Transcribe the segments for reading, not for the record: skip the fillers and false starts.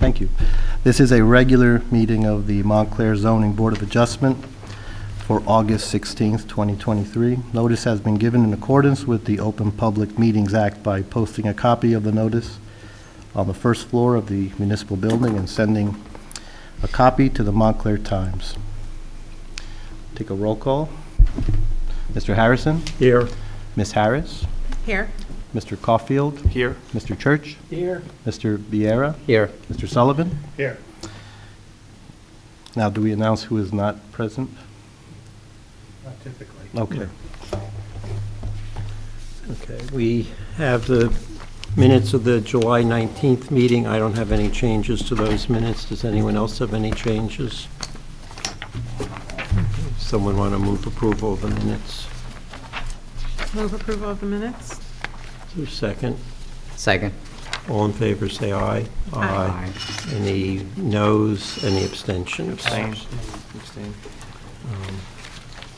Thank you. This is a regular meeting of the Montclair Zoning Board of Adjustment for August 16th, 2023. Notice has been given in accordance with the Open Public Meetings Act by posting a copy of the notice on the first floor of the municipal building and sending a copy to the Montclair Times. Take a roll call. Mr. Harrison? Here. Ms. Harris? Here. Mr. Caulfield? Here. Mr. Church? Here. Mr. Vieira? Here. Mr. Sullivan? Here. Now, do we announce who is not present? Not typically. Okay. Okay, we have the minutes of the July 19th meeting. I don't have any changes to those minutes. Does anyone else have any changes? Someone want to move approval of the minutes? Move approval of the minutes. Is there a second? Second. All in favor, say aye. Aye. Any noes, any abstentions? Abstain.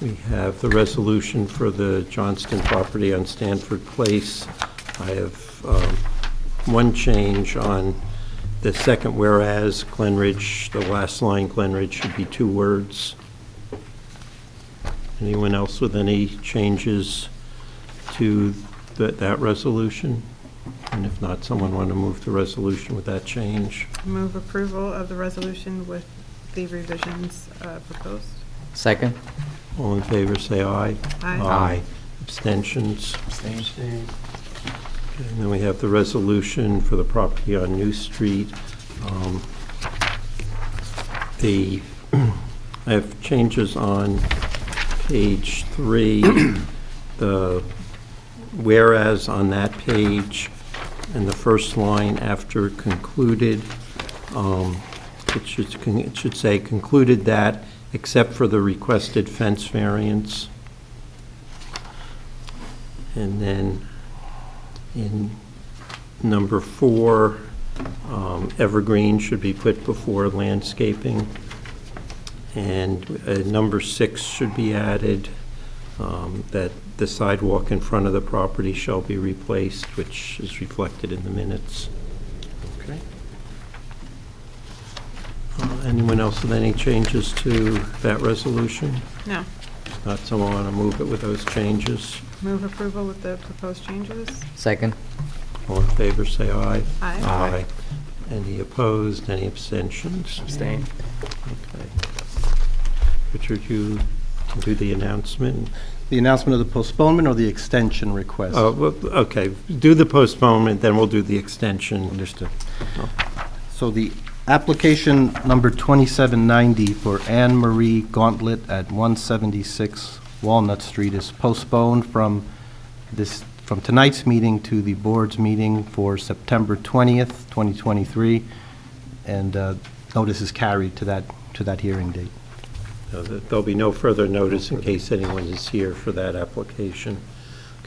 We have the resolution for the Johnston property on Stanford Place. I have one change on the second whereas, Glenridge, the last line, Glenridge, should be 2 words. Anyone else with any changes to that resolution? And if not, someone want to move the resolution with that change? Move approval of the resolution with the revisions proposed. Second. All in favor, say aye. Aye. Aye. Abstentions? Abstain. Okay, and then we have the resolution for the property on New Street. I have changes on page 3. The whereas on that page, and the first line after concluded, it should say concluded that except for the requested fence variance. And then in number 4, evergreen should be put before landscaping. And number 6 should be added, that the sidewalk in front of the property shall be replaced, which is reflected in the minutes. Okay. Anyone else with any changes to that resolution? No. Not someone want to move it with those changes? Move approval with the proposed changes. Second. All in favor, say aye. Aye. Aye. Any opposed, any abstentions? Abstain. Okay. Richard, you can do the announcement. The announcement of the postponement or the extension request? Oh, well, okay, do the postponement, then we'll do the extension. Understood. So the application number 2790 for Anne Marie Gauntlett at 176 Walnut Street is postponed from tonight's meeting to the board's meeting for September 20th, 2023, and notice is carried to that hearing date. There'll be no further notice in case anyone is here for that application.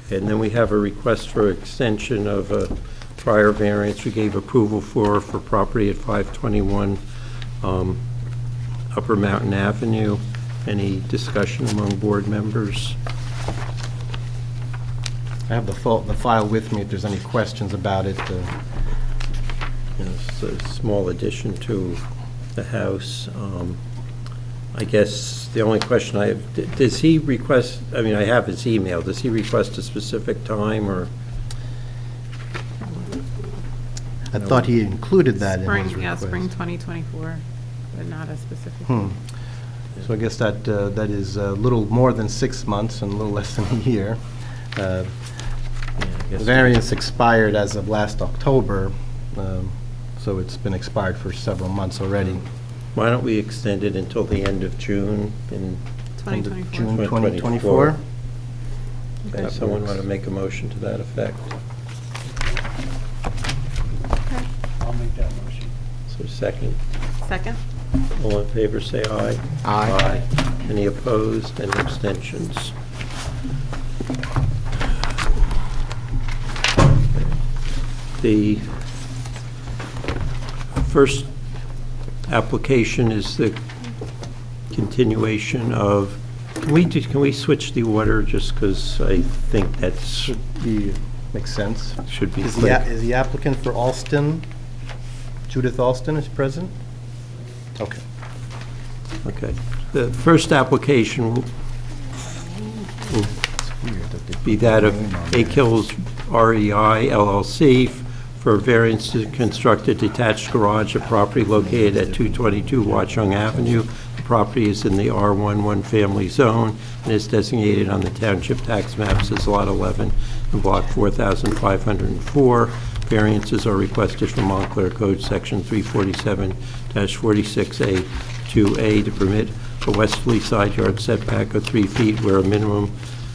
Okay, and then we have a request for extension of a prior variance we gave approval for property at 521 Upper Mountain Avenue. Any discussion among board members? I have the file with me if there's any questions about it. It's a small addition to the house. I guess the only question I have, does he request, I mean, I have his email, does he request a specific time, or? I thought he included that in his Spring, request. yeah, spring 2024, but not a specific. So I guess that is a little more than 6 months and a little less than a year. I The guess- variance expired as of last October, so it's been expired for several months already. Why don't we extend it until the end of June in 2024. June 2024. 2024? Okay, That someone works. want to make a motion to that effect? Okay. I'll make that motion. So second, Second. all in favor, say aye. Aye. Any opposed, any abstentions? The first application is the continuation of, can we switch the order, just because I think that's, Makes sense. should be Is quick. the applicant for Alston Judith Alston is present? Okay. Okay. The first application will be that of Akils REI LLC for variance to construct a detached garage at property located at 222 Watchung Avenue. The property is in the R11 family zone and is designated on the township tax maps as Lot 11 and Block 4504. Variances are requested from Montclair Code Section 347-46A2A to permit a westerly side yard setback of 3 feet where a minimum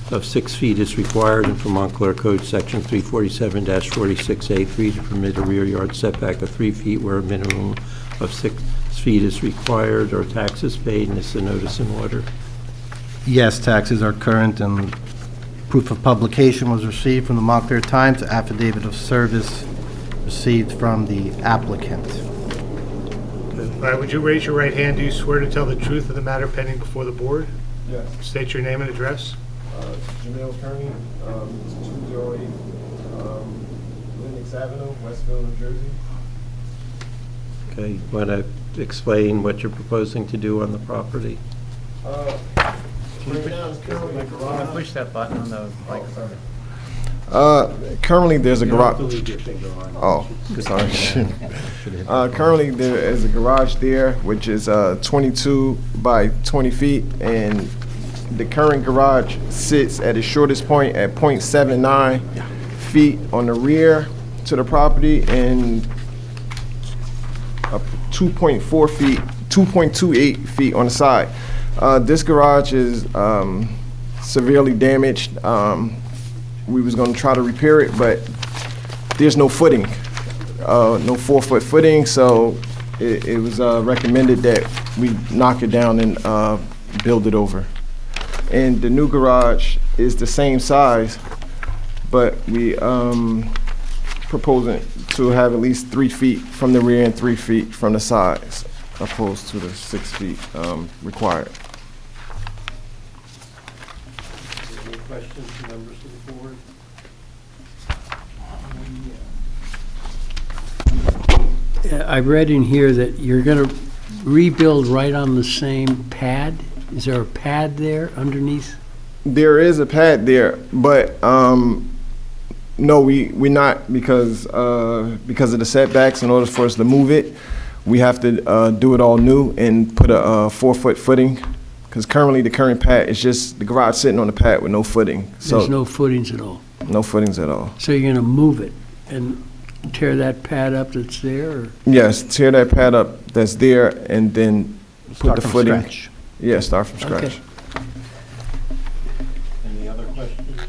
of 6 feet is required, and from Montclair Code Section 347-46A3 to permit a rear yard setback of 3 feet where a minimum of 6 feet is required, or taxes paid, and it's a notice in order. Yes, taxes are current, and proof of publication was received from the Montclair Times, affidavit of service received from the applicant. All right, would you raise your right hand? Do you swear to tell the truth of the matter pending before the board? Yes. State your name and address. Jamil Kearney, 208 Lennox Avenue, Westville, New Jersey. Okay, you want to explain what you're proposing to do on the property? Right now, it's currently a garage. Push that button on the microphone. Currently, there's a You don't have garage. to leave your finger on. Oh, sorry. Currently, there is a garage there, which is 22 by 20 feet, and the current garage sits at its shortest point at .79 feet on the rear to the property, and 2.4 feet, 2.28 feet on the side. This garage is severely damaged. We was gonna try to repair it, but there's no footing, no 4-foot footing, so it was recommended that we knock it down and build it over. And the new garage is the same size, but we proposing to have at least 3 feet from the rear and 3 feet from the sides, opposed to the 6 feet required. Any questions, members of the board? I read in here that you're going to rebuild right on the same pad. Is there a pad there underneath? There is a pad there, but no, we not, because of the setbacks. In order for us to move it, we have to do it all new and put a 4-foot footing. Because currently the current pad is just the garage sitting on the pad with no footing. So There's no footings at all. no footings at all. So you're going to move it and tear that pad up that's there? Or? Yes, tear that pad up that's there and then put Start the from footing. scratch. Yeah, start from scratch. Okay. Any other questions?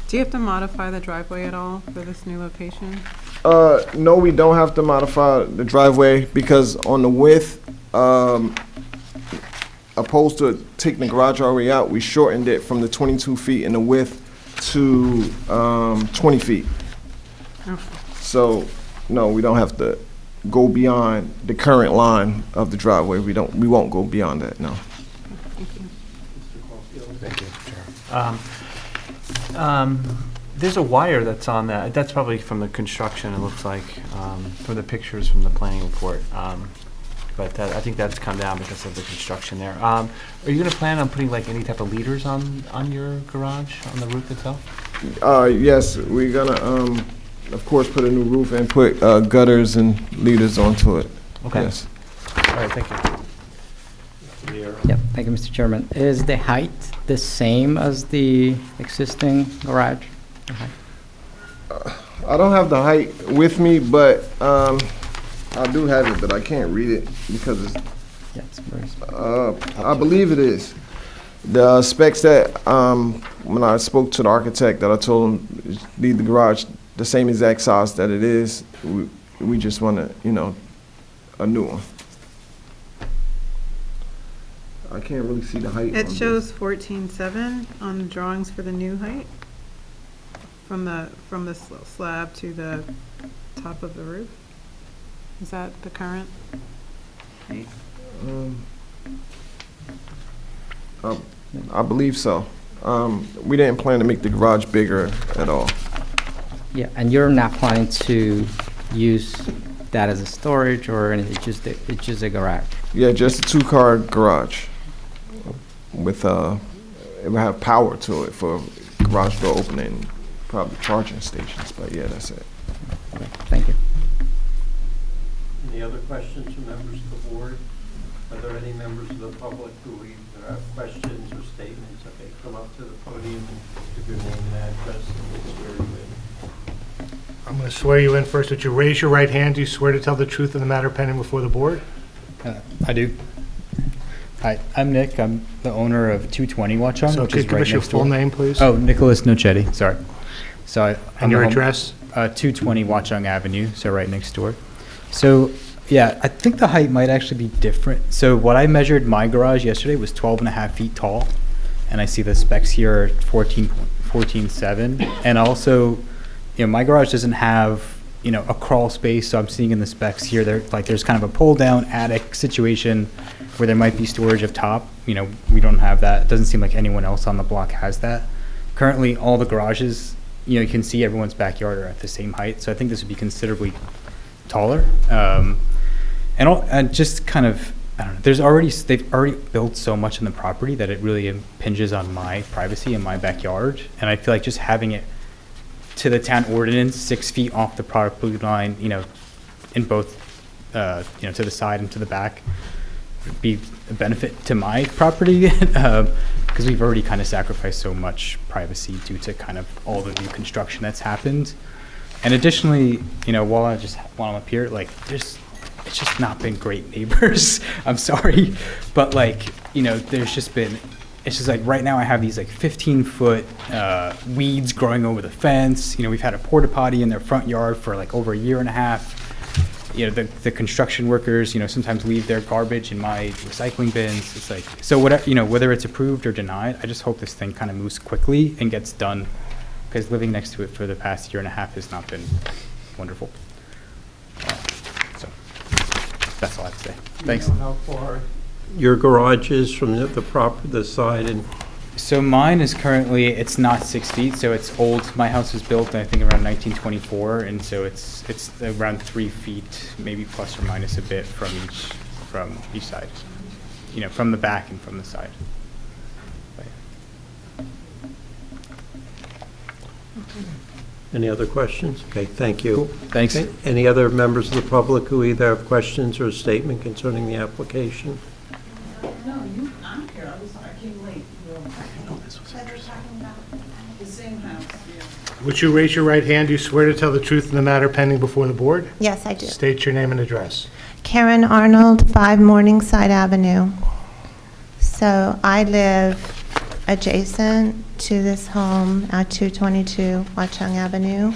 Do you have to modify the driveway at all for this new location? No, we don't have to modify the driveway because on the width, opposed to taking the garage all the way out, we shortened it from the 22 feet in the width to 20 feet. Okay. So, no, we don't have to go beyond the current line of the driveway. We won't go beyond that, no. Thank you. There's a wire that's on that. That's probably from the construction, it looks like, from the pictures from the planning report. But I think that's come down because of the construction there. Are you going to plan on putting like any type of leaders on your garage, on the roof itself? Yes, we're gonna, of course, put a new roof and put gutters and leaders onto it. Okay. Yes. All right, thank you. Yep, thank you, Mr. Chairman. Is the height the same as the existing garage? Okay. I don't have the height with me, but I do have it, but I can't read it because it's, Yeah, it's very small. I believe it is. The specs that, when I spoke to the architect, that I told him, leave the garage the same exact size that it is. We just want to, a new one. I can't really see the height. It on shows 14.7 on the drawings for the new height, from the slab to the top of the roof. Is that the current height? I believe so. We didn't plan to make the garage bigger at all. Yeah, and you're not planning to use that as a storage or anything? It's just a garage? Yeah, just a two-car garage with, it will have power to it for garage door opening, probably charging stations, but yeah, that's it. Okay, thank you. Any other questions from members of the board? Are there any members of the public who either have questions or statements? Okay, come up to the podium and give your name and address and we'll swear you in. I'm going to swear you in first. Would you raise your right hand? Do you swear to tell the truth of the matter pending before the board? I do. Hi, I'm Nick. I'm the owner of 220 Watchung, So which could is you give right us your next full door. name, please? Oh, Nicholas Nocetti, sorry. I'm And your the home- address? 220 Watchung Avenue, so right next door. So, yeah, I think the height might actually be different. So what I measured my garage yesterday was 12 and a half feet tall, and I see the specs here are 14.7. And also, my garage doesn't have, a crawl space, so I'm seeing in the specs here, there's kind of a pull-down attic situation where there might be storage up top. We don't have that. It doesn't seem like anyone else on the block has that. Currently, all the garages, you can see everyone's backyard are at the same height, so I think this would be considerably taller. And just kind of, I don't know, they've already built so much on the property that it really impinges on my privacy in my backyard. And I feel like just having it to the town ordinance, 6 feet off the property line, in both, to the side and to the back, would be a benefit to my property. Because we've already kind of sacrificed so much privacy due to kind of all the new construction that's happened. And additionally, while I'm up here, it's just not been great neighbors. I'm sorry, but there's just been, it's just right now I have these 15-foot weeds growing over the fence. We've had a porta potty in their front yard for over a year and a half. The construction workers, sometimes leave their garbage in my recycling bins. It's so whatever, whether it's approved or denied, I just hope this thing kind of moves quickly and gets done, because living next to it for the past year and a half has not been wonderful. So that's all I have to say. Thanks. How far your garage is from the side and So mine is currently, it's not 6 feet, so it's old. My house was built, I think, around 1924, and so it's around 3 feet, maybe plus or minus a bit from each side. From the back and from the side. But, any other questions? Okay, thank you. Thanks. Okay, any other members of the public who either have questions or a statement concerning the application? I'm here, I came late. The same house, yeah. Would you raise your right hand? Do you swear to tell the truth in the matter pending before the board? Yes, I do. State your name and address. Karen Arnold, 5 Morningside Avenue. So I live adjacent to this home at 222 Watchung Avenue.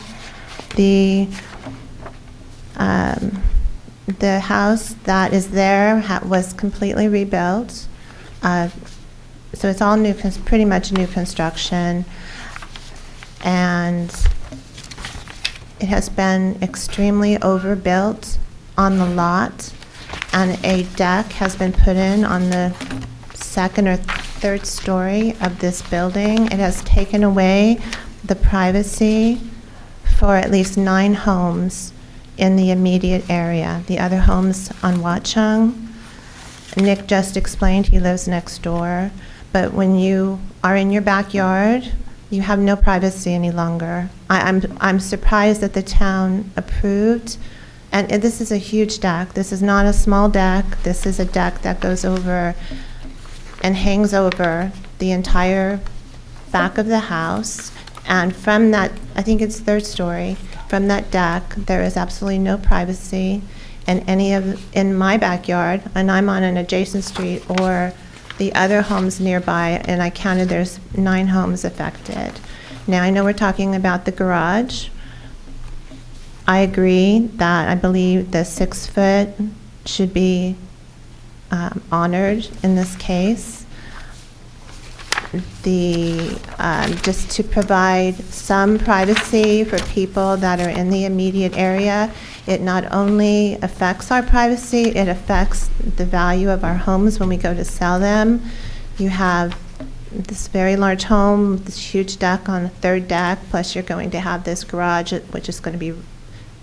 The house that is there was completely rebuilt. So it's all new, pretty much new construction. And it has been extremely overbuilt on the lot, and a deck has been put in on the second or third story of this building. It has taken away the privacy for at least 9 homes in the immediate area. The other homes on Watchung, Nick just explained he lives next door, but when you are in your backyard, you have no privacy any longer. I'm surprised that the town approved, and this is a huge deck. This is not a small deck. This is a deck that goes over and hangs over the entire back of the house. And from that, I think it's 3rd story, from that deck, there is absolutely no privacy in my backyard, and I'm on an adjacent street, or the other homes nearby, and I counted there's 9 homes affected. Now, I know we're talking about the garage. I agree that I believe the 6 foot should be honored in this case. Just to provide some privacy for people that are in the immediate area. It not only affects our privacy, it affects the value of our homes when we go to sell them. You have this very large home, this huge deck on the 3rd deck, plus you're going to have this garage, which is going to be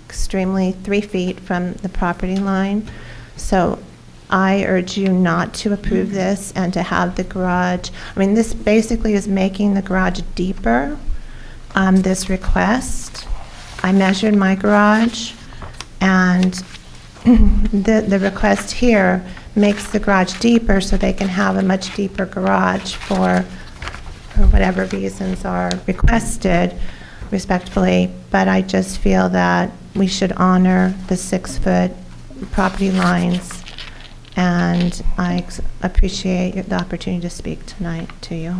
extremely 3 feet from the property line. So I urge you not to approve this and to have the garage, I mean, this basically is making the garage deeper, this request. I measured my garage, and the request here makes the garage deeper so they can have a much deeper garage for whatever reasons are requested respectfully. But I just feel that we should honor the 6-foot property lines, and I appreciate the opportunity to speak tonight to you.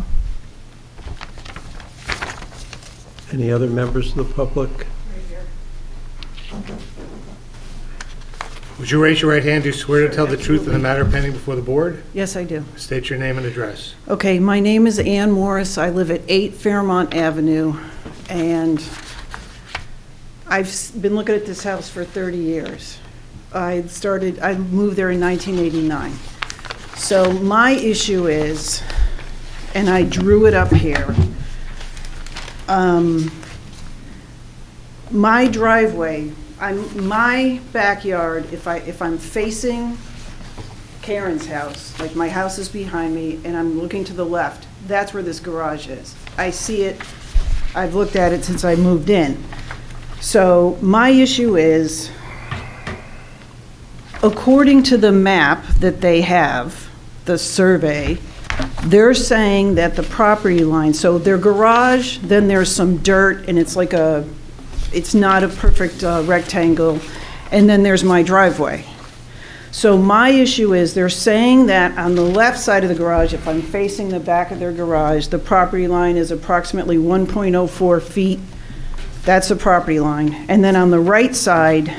Any other members of the public? Would you raise your right hand? Do you swear to tell the truth in the matter pending before the board? Yes, I do. State your name and address. Okay, my name is Ann Morris. I live at 8 Fairmont Avenue, and I've been looking at this house for 30 years. I moved there in 1989. So my issue is, and I drew it up here, my driveway, my backyard, if I'm facing Karen's house, like my house is behind me and I'm looking to the left, that's where this garage is. I see it, I've looked at it since I moved in. So my issue is, according to the map that they have, the survey, they're saying that the property line, so their garage, then there's some dirt, and it's like it's not a perfect rectangle, and then there's my driveway. So my issue is, they're saying that on the left side of the garage, if I'm facing the back of their garage, the property line is approximately 1.04 feet. That's the property line. And then on the right side,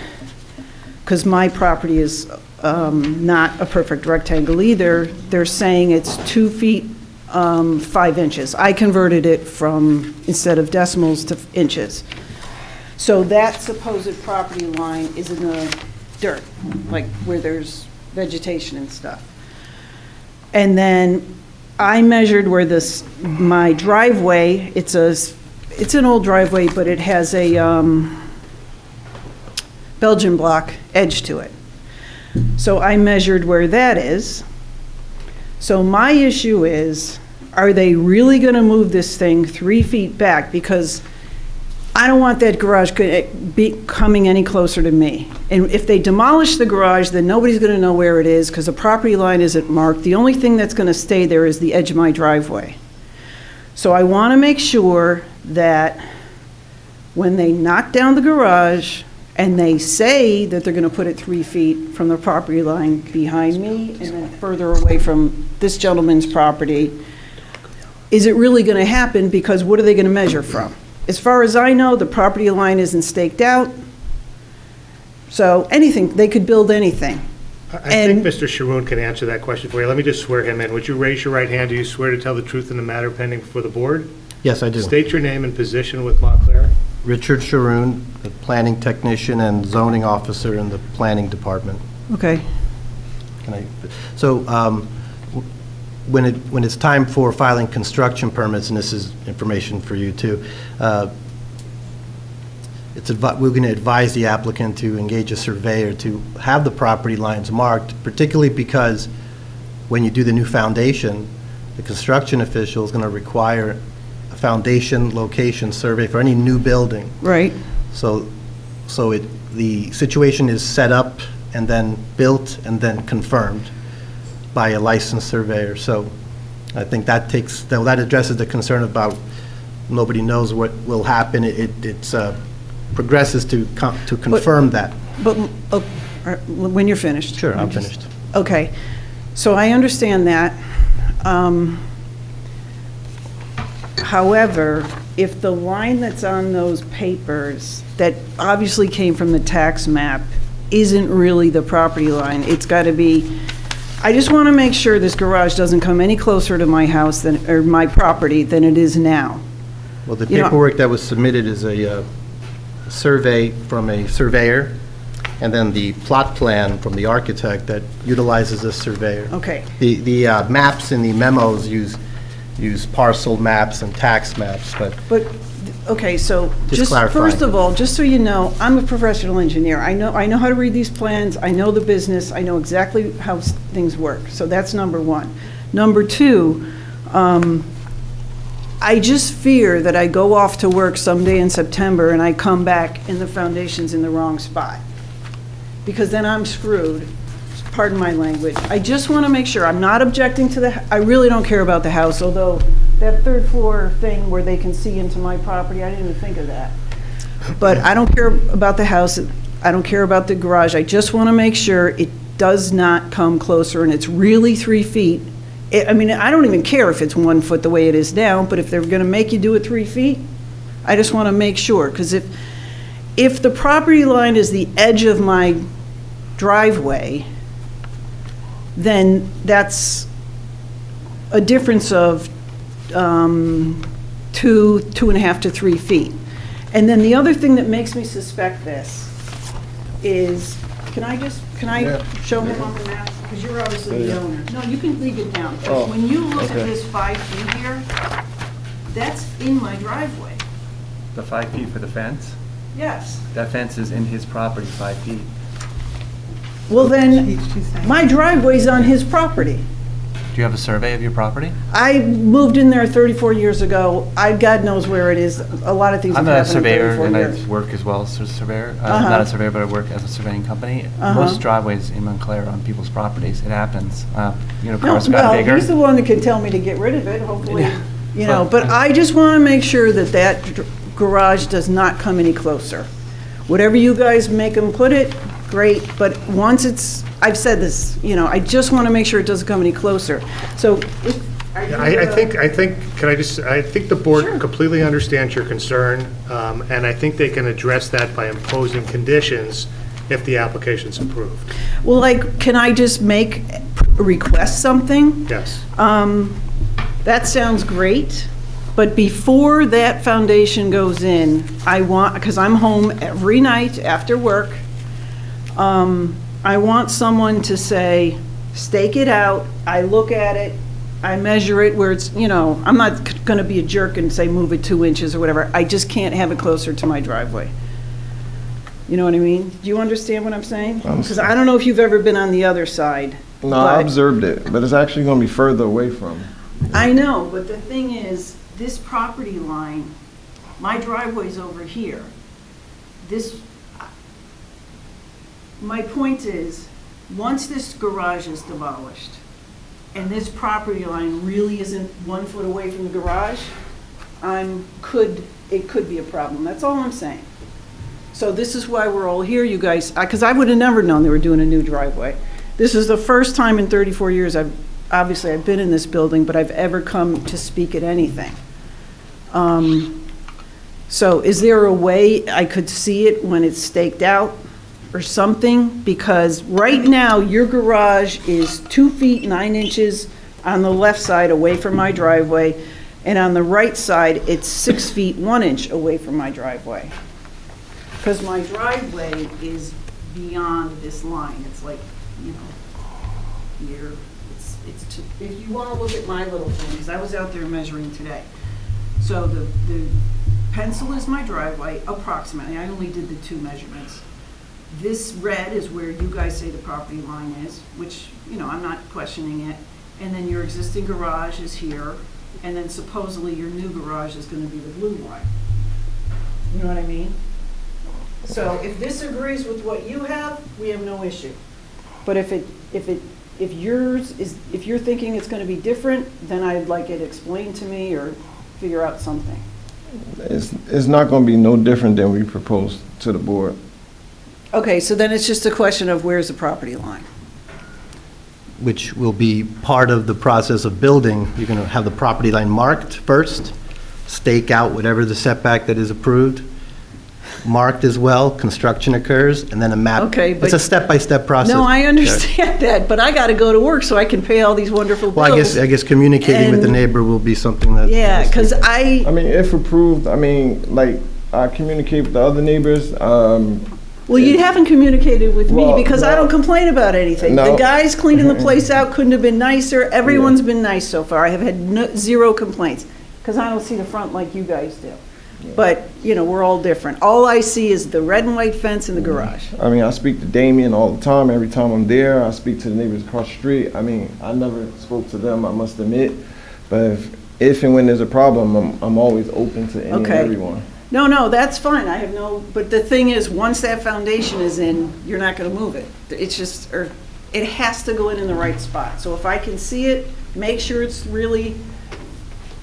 because my property is not a perfect rectangle either, they're saying it's 2 feet 5 inches. I converted it from, instead of decimals, to inches. So that supposed property line is in the dirt, like where there's vegetation and stuff. And then I measured where my driveway, it's an old driveway, but it has a Belgian block edge to it. So I measured where that is. So my issue is, are they really going to move this thing 3 feet back? Because I don't want that garage coming any closer to me. And if they demolish the garage, then nobody's going to know where it is because the property line isn't marked. The only thing that's going to stay there is the edge of my driveway. So I want to make sure that when they knock down the garage and they say that they're going to put it 3 feet from the property line behind me and then further away from this gentleman's property, is it really going to happen? Because what are they going to measure from? As far as I know, the property line isn't staked out. So anything, they could build anything. I think Mr. Sharoon can answer that question for you. Let me just swear him in. Would you raise your right hand? Do you swear to tell the truth in the matter pending before the board? Yes, I do. State your name and position with Montclair. Richard Sharoon, the planning technician and zoning officer in the planning department. Okay. So when it's time for filing construction permits, and this is information for you too, we're going to advise the applicant to engage a surveyor to have the property lines marked, particularly because when you do the new foundation, the construction official is going to require a foundation location survey for any new building. Right. So the situation is set up and then built and then confirmed by a licensed surveyor. So I think that addresses the concern about nobody knows what will happen. It progresses to confirm that. But when you're finished. Sure, I'm finished. Okay. So I understand that. However, if the line that's on those papers that obviously came from the tax map isn't really the property line, it's got to be, I just want to make sure this garage doesn't come any closer to my house or my property than it is now. Well, the paperwork that was submitted is a survey from a surveyor, and then the plot plan from the architect that utilizes a surveyor. Okay. The maps in the memos use parcel maps and tax maps, but Okay, so Just clarifying. first of all, just so you know, I'm a professional engineer. I know how to read these plans, I know the business, I know exactly how things work. So that's number one. Number two, I just fear that I go off to work someday in September and I come back and the foundation's in the wrong spot. Because then I'm screwed, pardon my language. I just want to make sure, I'm not objecting to I really don't care about the house, although that third floor thing where they can see into my property, I didn't even think of that. But I don't care about the house, I don't care about the garage, I just want to make sure it does not come closer and it's really 3 feet. I mean, I don't even care if it's 1 foot the way it is now, but if they're going to make you do it 3 feet, I just want to make sure, because if the property line is the edge of my driveway, then that's a difference of 2.5 to 3 feet. And then the other thing that makes me suspect this is, can I show him on the map? Because you're obviously the owner. No, you can leave it down. But when you look at this 5 feet here, that's in my driveway. The 5 feet for the fence? Yes. That fence is in his property, 5 feet. Well, then, my driveway's on his property. Do you have a survey of your property? I moved in there 34 years ago. God knows where it is. A lot of things have I'm a happened in surveyor 34 and years. I work as well as a surveyor. Not a surveyor, but I work as a surveying company. Most driveways in Montclair are on people's properties. It happens. Cars got bigger. He's the one that can tell me to get rid of it, hopefully, Yeah. But I just want to make sure that garage does not come any closer. Whatever you guys make them put it, great, but once I've said this, I just want to make sure it doesn't come any closer. So, I think the board completely understands your concern, and I think they can address that by imposing conditions if the application's approved. well, can I just request something? Yes. That sounds great, but before that foundation goes in, because I'm home every night after work, I want someone to say, stake it out, I look at it, I measure it where it's, I'm not going to be a jerk and say move it 2 inches or whatever. I just can't have it closer to my driveway. You know what I mean? Do you understand what I'm saying? Because I don't know if you've ever been on the other side. No, I observed it, but it's actually going to be further away from. I know, but the thing is, this property line, my driveway's over here. My point is, once this garage is demolished, and this property line really isn't 1 foot away from the garage, it could be a problem. That's all I'm saying. So this is why we're all here, you guys, because I would have never known they were doing a new driveway. This is the first time in 34 years I've been in this building, but I've ever come to speak at anything. So is there a way I could see it when it's staked out or something? Because right now, your garage is 2 feet 9 inches on the left side away from my driveway, and on the right side, it's 6 feet 1 inch away from my driveway. Because my driveway is beyond this line. It's like, here. If you want to look at my little thing, because I was out there measuring today. So the pencil is my driveway, approximately. I only did the 2 measurements. This red is where you guys say the property line is, which, I'm not questioning it. And then your existing garage is here, and then supposedly your new garage is going to be the blue line. You know what I mean? So if this agrees with what you have, we have no issue. But if you're thinking it's going to be different, then I'd like it explained to me or figure out something. It's not going to be no different than we proposed to the board. Okay, so then it's just a question of where's the property line? Which will be part of the process of building. You're going to have the property line marked first, stake out whatever the setback that is approved, marked as well, construction occurs, and then a map. Okay, but- It's a step-by-step process. No, I understand that, but I got to go to work so I can pay all these wonderful bills. Well, I guess communicating with the And- neighbor will be something that. Yeah, because I mean, if approved, I communicate with the other neighbors. Well, you haven't communicated with me Well, because I don't complain about anything. No. The guys cleaning the place out couldn't have been nicer. Everyone's been nice so far. I have had zero complaints because I don't see the front like you guys do. But, you know, we're all different. All I see is the red and white fence in the garage. I mean, I speak to Damien all the time. Every time I'm there, I speak to the neighbors across the street. I mean, I never spoke to them, I must admit. But if and when there's a problem, I'm always open to any and Okay. everyone. No, that's fine. I have no, but the thing is, once that foundation is in, you're not gonna move it. It's just, or, it has to go in the right spot. So if I can see it, make sure it's really,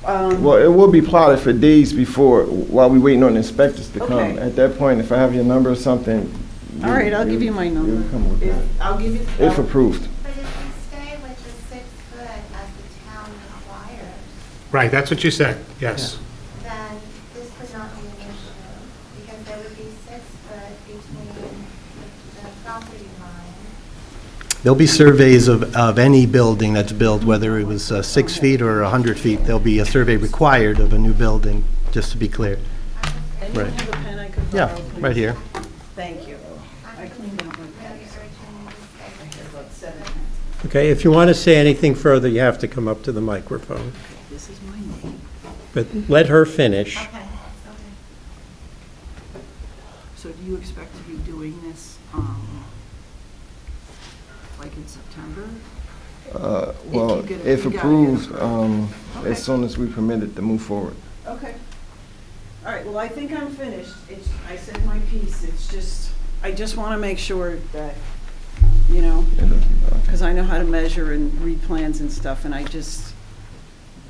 Well, it will be plotted for days before, while we waiting on the inspectors to come. Okay. At that point, if I have your number or something. all right, I'll give you my you'll number. come with that. I'll give you. If approved. But if we stay with the 6 foot as the town requires, Right, that's what you said, yes. then this would not be an issue, because there would be 6 foot between the property line. There'll be surveys of any building that's built, whether it was 6 feet or 100 feet. There'll be a survey required of a new building, just to be clear. Anyone Right. have a pen I could Yeah, borrow, please? right here. Thank you. I cleaned out my pens. About 7 pens. Okay, if you want to say anything further, you have to come up to the microphone. This is my name. But let her finish. Okay. So do you expect to be doing this, like in September? Well, you get it, if you gotta get approved, Okay. as soon as we permit it to move forward. Okay. All right, well, I think I'm finished. It's, I said my piece. It's just, I just want to make sure that, you know, because I know how to measure and read plans and stuff, and I just,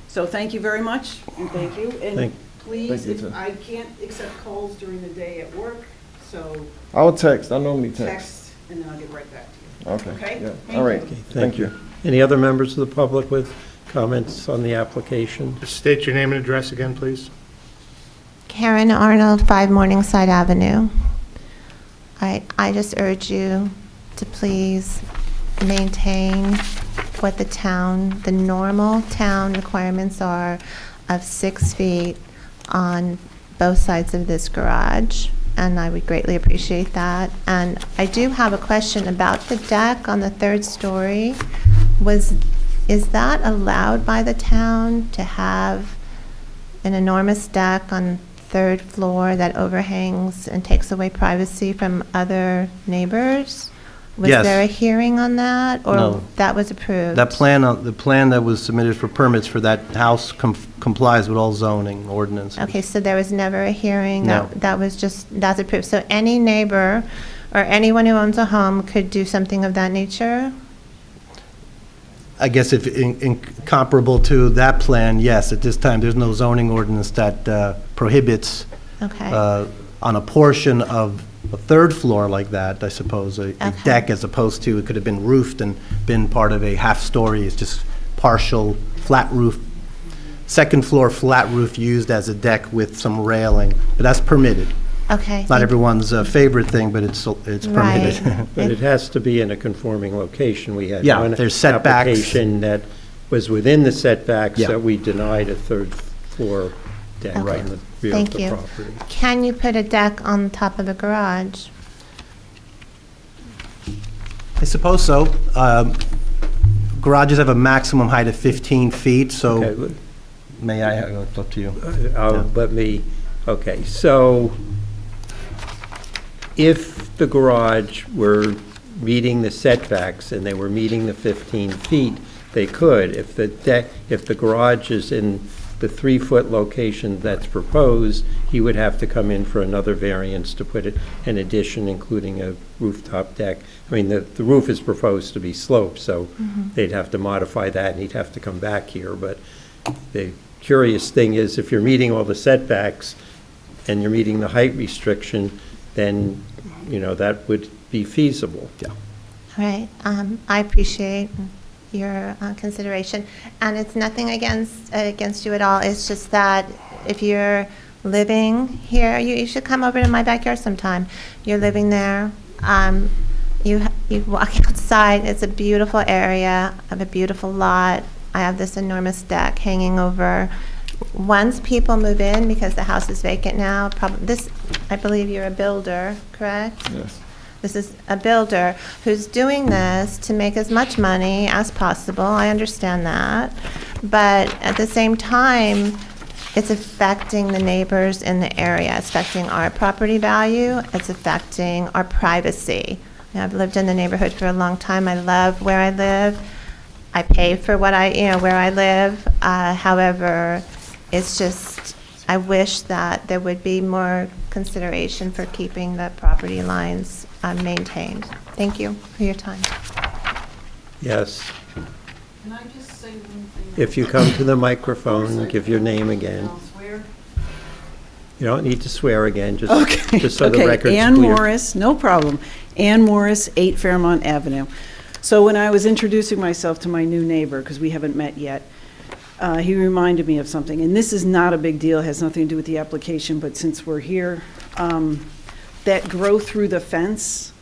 so thank you very much, and thank you. And Thank- please, Thank you, if too. I can't accept calls during the day at work, so I'll text, I normally text. text, and then I'll get right back to you. Okay, Okay? yeah, Thank all right, you. thank you. Any other members of the public with comments on the application? Just state your name and address again, please. Karen Arnold, 5 Morningside Avenue. I just urge you to please maintain what the normal town requirements are of 6 feet on both sides of this garage, and I would greatly appreciate that. And I do have a question about the deck on the 3rd story. Is that allowed by the town to have an enormous deck on 3rd floor that overhangs and takes away privacy from other neighbors? Was Yes. there a hearing on that, or No. that was approved? That plan, the plan that was submitted for permits for that house complies with all zoning ordinances. Okay, so there was never a hearing? No. That was just, that's approved. So any neighbor or anyone who owns a home could do something of that nature? I guess if comparable to that plan, yes, at this time, there's no zoning ordinance that prohibits Okay. on a portion of a 3rd floor like that, I suppose, a Okay. deck as opposed to, it could have been roofed and been part of a half-story, it's just partial flat roof, 2nd floor flat roof used as a deck with some railing, but that's permitted. Okay. Not thank- everyone's favorite thing, but it's permitted. Right. But it has to be in a conforming location. We had Yeah, one there's setbacks. application that was within the setbacks Yeah. that we denied a 3rd floor deck Okay. on the rear of Thank the you. property. Can you put a deck on top of a garage? I suppose so. Garages have a maximum height of 15 feet, so Okay, may I, it's up to you. let me, okay, so if the garage were meeting the setbacks and they were meeting the 15 feet, they could. If the garage is in the 3-foot location that's proposed, he would have to come in for another variance to put it an addition, including a rooftop deck. I mean, the roof is proposed to be sloped, so they'd have to modify that, and he'd have to come back here. But the curious thing is, if you're meeting all the setbacks and you're meeting the height restriction, then, you know, that would be feasible. Yeah. All right, I appreciate your consideration, and it's nothing against you at all. It's just that if you're living here, you should come over to my backyard sometime. You're living there, you walk outside, it's a beautiful area, I have a beautiful lot, I have this enormous deck hanging over. Once people move in, because the house is vacant now, I believe you're a builder, correct? Yes. This is a builder who's doing this to make as much money as possible. I understand that. But at the same time, it's affecting the neighbors in the area. It's affecting our property value. It's affecting our privacy. I've lived in the neighborhood for a long time. I love where I live. I pay for where I live. However, it's just, I wish that there would be more consideration for keeping the property lines maintained. Thank you for your time. Yes. Can I just say one thing? If you come to the microphone, give your name again. I'll swear. You don't need to swear again, just Okay. so the Okay, record's clear. Ann Morris, no problem. Ann Morris, 8 Fairmont Avenue. So when I was introducing myself to my new neighbor, because we haven't met yet, he reminded me of something. And this is not a big deal, it has nothing to do with the application, but since we're here, that growth through the fence,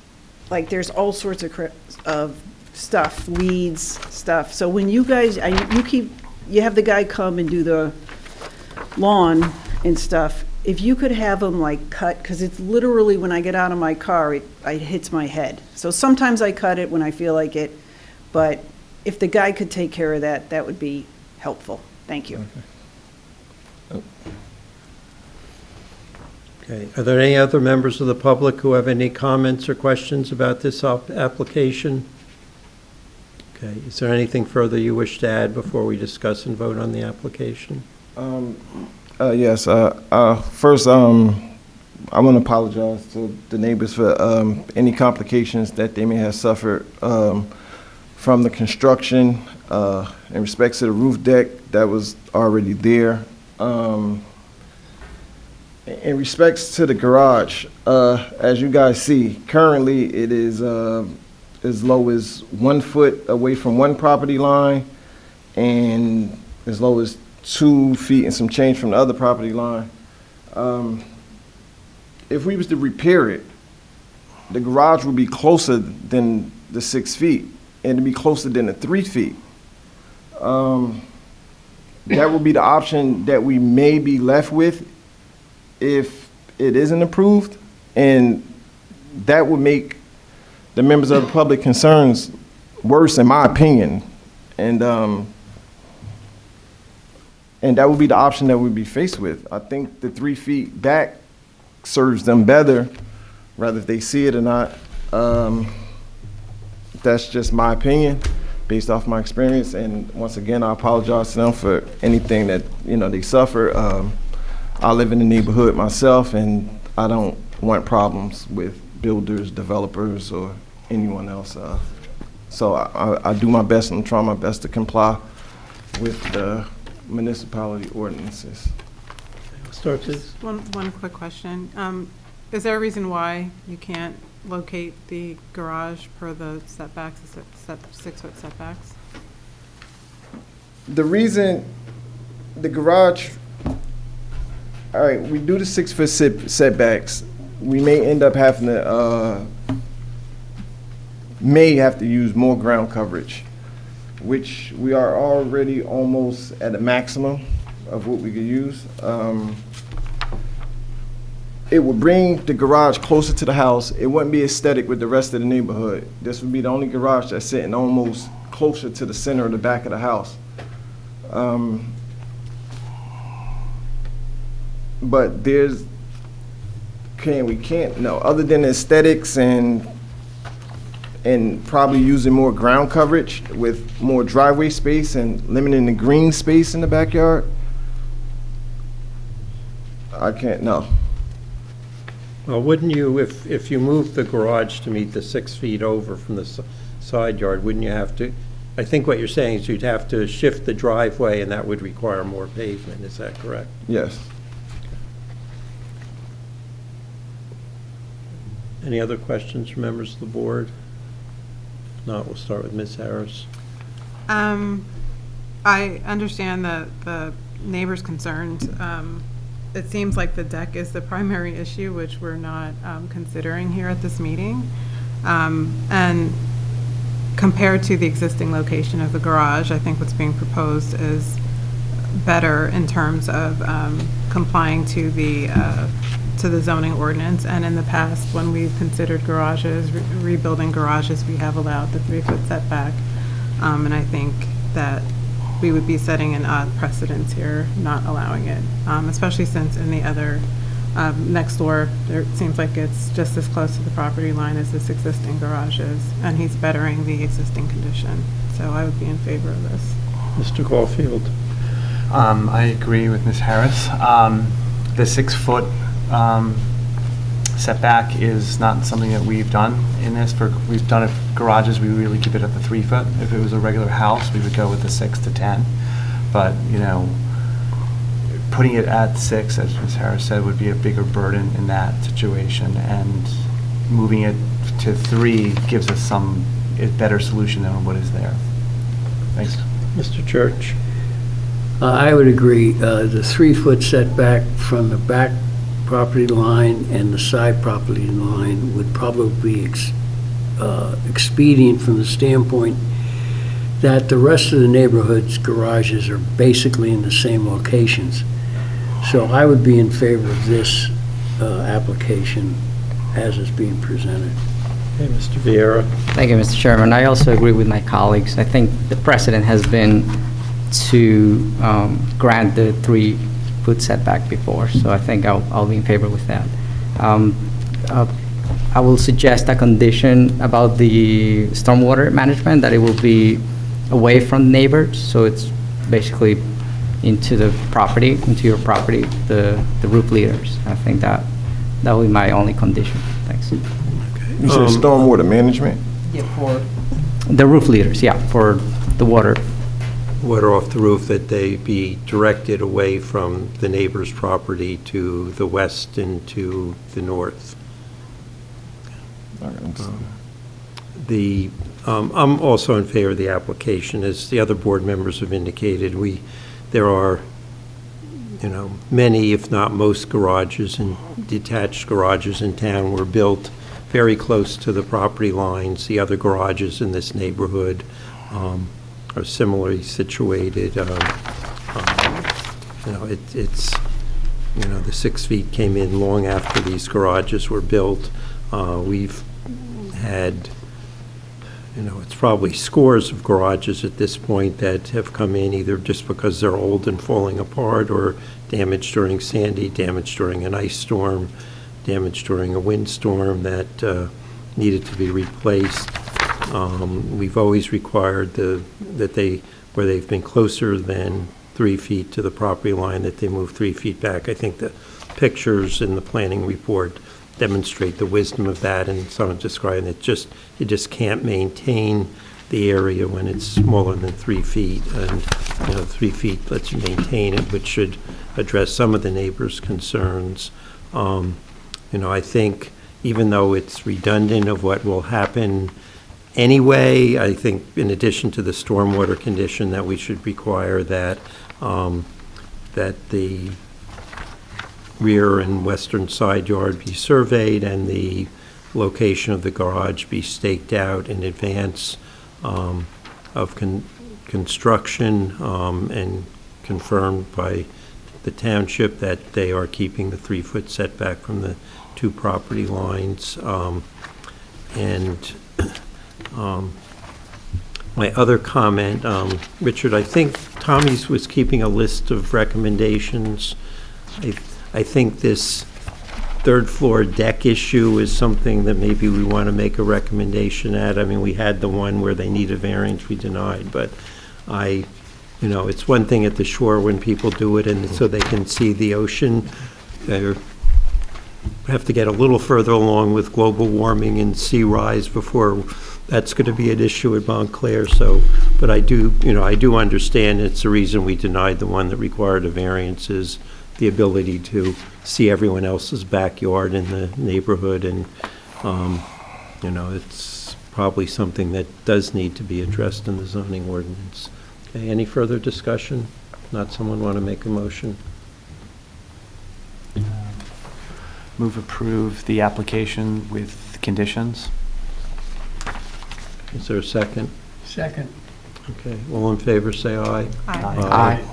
like there's all sorts of stuff, weeds, stuff. So when you guys, you have the guy come and do the lawn and stuff, if you could have them like cut, because it's literally when I get out of my car, it hits my head. So sometimes I cut it when I feel like it, but if the guy could take care of that, that would be helpful. Thank you. Okay. Are there any other members of the public who have any comments or questions about this application? Okay. Is there anything further you wish to add before we discuss and vote on the application? Yes. First, I want to apologize to the neighbors for any complications that they may have suffered from the construction in respects to the roof deck that was already there. In respects to the garage, as you guys see, currently it is as low as 1 foot away from one property line and as low as 2 feet and some change from the other property line. If we was to repair it, the garage would be closer than the 6 feet and it'd be closer than the 3 feet. That would be the option that we may be left with if it isn't approved, and that would make the members of the public concerns worse, in my opinion. And that would be the option that we'd be faced with. I think the 3 feet back serves them better, whether if they see it or not. That's just my opinion, based off my experience. And once again, I apologize to them for anything that they suffer. I live in the neighborhood myself, and I don't want problems with builders, developers, or anyone else. So I do my best and try my best to comply with the municipality ordinances. Start this. One quick question. Is there a reason why you can't locate the garage per the setbacks, 6-foot setbacks? The reason the garage, all right, we do the 6-foot setbacks. We may end up having to, may have to use more ground coverage, which we are already almost at a maximum of what we could use. It would bring the garage closer to the house. It wouldn't be aesthetic with the rest of the neighborhood. This would be the only garage that's sitting almost closer to the center of the back of the house. But we can't, no, other than aesthetics and probably using more ground coverage with more driveway space and limiting the green space in the backyard, I can't, no. Well, wouldn't you, if you moved the garage to meet the 6 feet over from the side yard, wouldn't you have to, I think what you're saying is you'd have to shift the driveway and that would require more pavement, is that correct? Yes. Any other questions from members of the board? If not, we'll start with Ms. Harris. I understand the neighbor's concerns. It seems like the deck is the primary issue, which we're not considering here at this meeting. And compared to the existing location of the garage, I think what's being proposed is better in terms of complying to the zoning ordinance. And in the past, when we've considered garages, rebuilding garages, we have allowed the 3-foot setback. And I think that we would be setting an odd precedence here, not allowing it, especially since in the other, next door, it seems like it's just as close to the property line as this existing garage is, and he's bettering the existing condition. So I would be in favor of this. Mr. Caulfield? I agree with Ms. Harris. The 6-foot setback is not something that we've done in this. We've done it for garages, we really keep it at the 3 foot. If it was a regular house, we would go with the 6 to 10. But, you know, putting it at 6, as Ms. Harris said, would be a bigger burden in that situation. And moving it to 3 gives us a better solution than what is there. Thanks. Mr. Church? I would agree. The 3-foot setback from the back property line and the side property line would probably be expedient from the standpoint that the rest of the neighborhood's garages are basically in the same locations. So I would be in favor of this application as it's being presented. Okay, Mr. Vieira? Thank you, Mr. Chairman. I also agree with my colleagues. I think the precedent has been to grant the 3-foot setback before, so I think I'll be in favor with that. I will suggest a condition about the stormwater management, that it will be away from neighbors, so it's basically into the property, into your property, the roof leaders. I think that will be my only condition. Thanks. You said stormwater management? Yeah, for the roof leaders, yeah, for the water. Water off the roof, that they be directed away from the neighbor's property to the west and to the north. I'm also in favor of the application. As the other board members have indicated, there are, many, if not most, garages and detached garages in town were built very close to the property lines. The other garages in this neighborhood are similarly situated. The 6 feet came in long after these garages were built. We've had, it's probably scores of garages at this point that have come in either just because they're old and falling apart, or damaged during Sandy, damaged during an ice storm, damaged during a windstorm that needed to be replaced. We've always required where they've been closer than 3 feet to the property line, that they move 3 feet back. I think the pictures in the planning report demonstrate the wisdom of that, and someone describing it, you just can't maintain the area when it's smaller than 3 feet, and 3 feet lets you maintain it, which should address some of the neighbors' concerns. I think even though it's redundant of what will happen anyway, I think in addition to the stormwater condition, that we should require that the rear and western side yard be surveyed and the location of the garage be staked out in advance of construction, and confirmed by the township that they are keeping the 3-foot setback from the 2 property lines. My other comment, Richard, I think Tommy's was keeping a list of recommendations. I think this 3rd floor deck issue is something that maybe we want to make a recommendation at. I mean, we had the one where they need a variance we denied, but it's one thing at the shore when people do it and so they can see the ocean. They have to get a little further along with global warming and sea rise before that's going to be an issue at Montclair. But I do understand it's the reason we denied the one that required a variance is the ability to see everyone else's backyard in the neighborhood, and it's probably something that does need to be addressed in the zoning ordinance. Okay, any further discussion? Not someone want to make a motion? Move approve the application with conditions. Is there a second? Second. Okay, all in favor, say aye. Aye.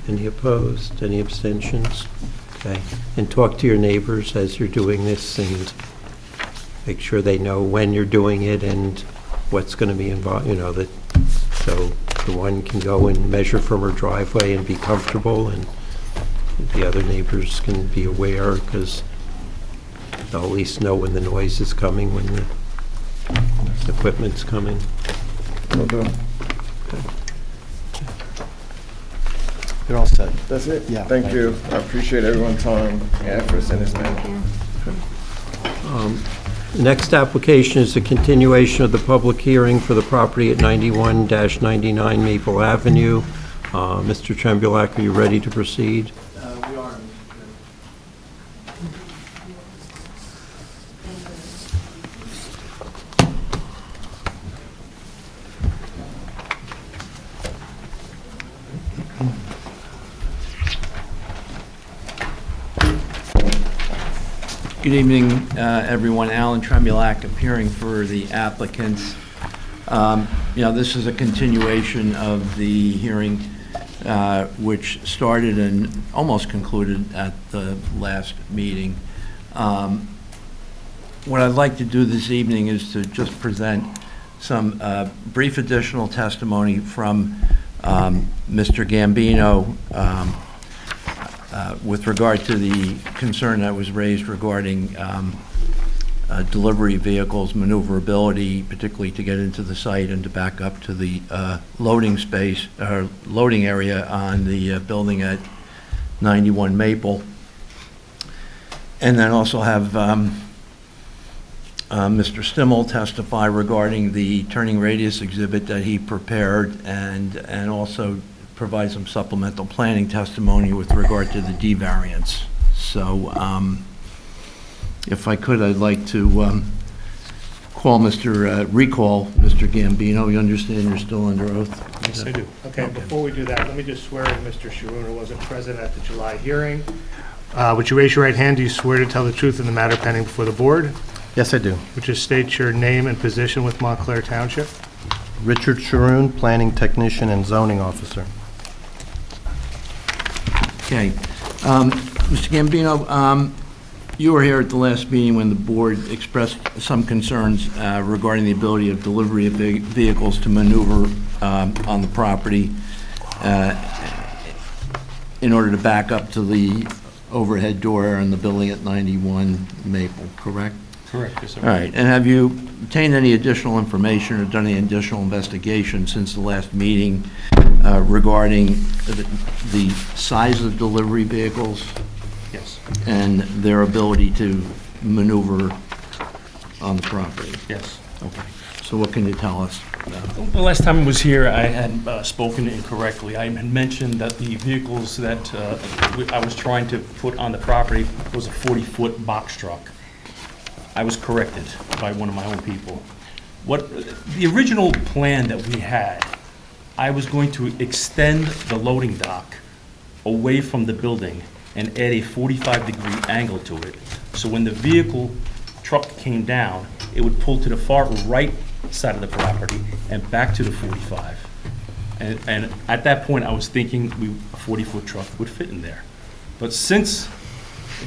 Any opposed? Any abstentions? Okay, and talk to your neighbors as you're doing this, and make sure they know when you're doing it and what's going to be involved, so the one can go and measure from her driveway and be comfortable, and the other neighbors can be aware, because they'll at least know when the noise is coming, when the equipment's coming. Will do. You're all set. That's it? Yeah, Thank thank you. I appreciate everyone's time and efforts in this matter. Next application is the continuation of the public hearing for the property at 91-99 Maple Avenue. Mr. Trembulac, are you ready to proceed? We are. Good evening, everyone. Alan Trembulac appearing for the applicants. This is a continuation of the hearing which started and almost concluded at the last meeting. What I'd like to do this evening is to just present some brief additional testimony from Mr. Gambino with regard to the concern that was raised regarding delivery vehicles, maneuverability, particularly to get into the site and to back up to the loading space, or loading area on the building at 91 Maple. And then also have Mr. Stimmel testify regarding the turning radius exhibit that he prepared, and also provide some supplemental planning testimony with regard to the D variance. So if I could, I'd like to recall Mr. Gambino. You understand you're still under oath? Yes, I do. Okay, before we do that, let me just swear in Mr. Sharoon, who wasn't present at the July hearing. Would you raise your right hand? Do you swear to tell the truth in the matter pending before the board? Yes, I do. Would you state your name and position with Montclair Township? Richard Sharoon, Planning Technician and Zoning Officer. Okay. Mr. Gambino, you were here at the last meeting when the board expressed some concerns regarding the ability of delivery of vehicles to maneuver on the property in order to back up to the overhead door in the building at 91 Maple, correct? Correct, yes, sir. All right, and have you obtained any additional information or done any additional investigation since the last meeting regarding the size of delivery vehicles Yes, and their ability to maneuver on the property? yes. Okay, so what can you tell us? The last time I was here, I had spoken incorrectly. I had mentioned that the vehicles that I was trying to put on the property was a 40-foot box truck. I was corrected by one of my own people. The original plan that we had, I was going to extend the loading dock away from the building and add a 45-degree angle to it. So when the truck came down, it would pull to the far right side of the property and back to the 45. And at that point, I was thinking a 40-foot truck would fit in there. But since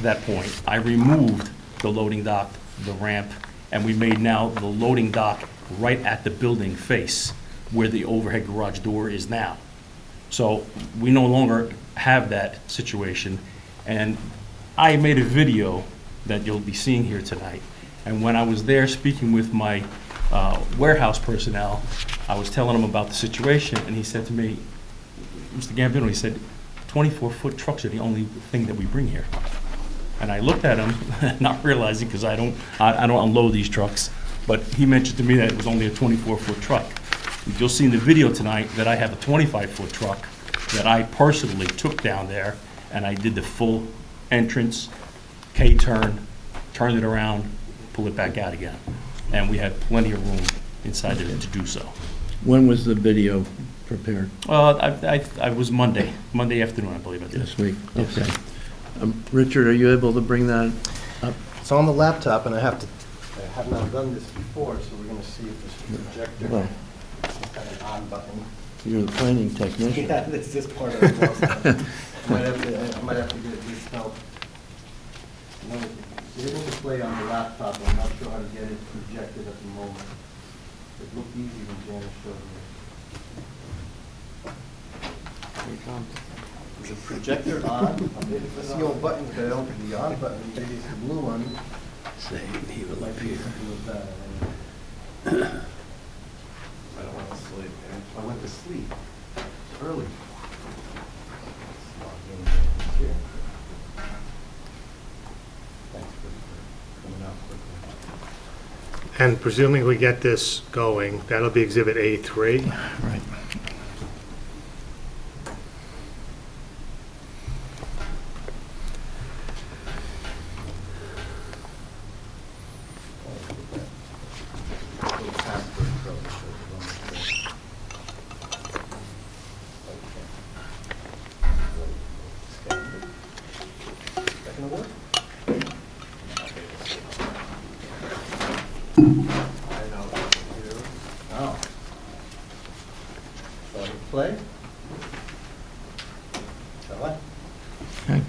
that point, I removed the loading dock, the ramp, and we made now the loading dock right at the building face where the overhead garage door is now. So we no longer have that situation. And I made a video that you'll be seeing here tonight. And when I was there speaking with my warehouse personnel, I was telling them about the situation, and he said to me, Mr. Gambino, he said, 24-foot trucks are the only thing that we bring here. And I looked at him, not realizing, because I don't unload these trucks, but he mentioned to me that it was only a 24-foot truck. You'll see in the video tonight that I have a 25-foot truck that I personally took down there, and I did the full entrance, K-turn, turned it around, pull it back out again. And we had plenty of room inside of it to do so. When was the video prepared? I was Monday afternoon, I believe I did. This week? Yes. Okay. Richard, are you able to bring that up? It's on the laptop, and I have not done this before, so we're going to see if this projector Well, is kind of on button. you're the planning technician. Yeah, this is part of the process. I might have to get this help. It's able to play on the laptop. I'm not sure how to get it projected at the moment. It looked easy when Janice showed me. Is the projector on? That's the old button, but I don't think the on button, maybe it's the blue one. Say, he will appear. I don't want to sleep, man. I went to sleep early. Thanks for coming out quickly. And presuming we get this going, that'll be Exhibit A3. Right. Play? Shall I? Okay.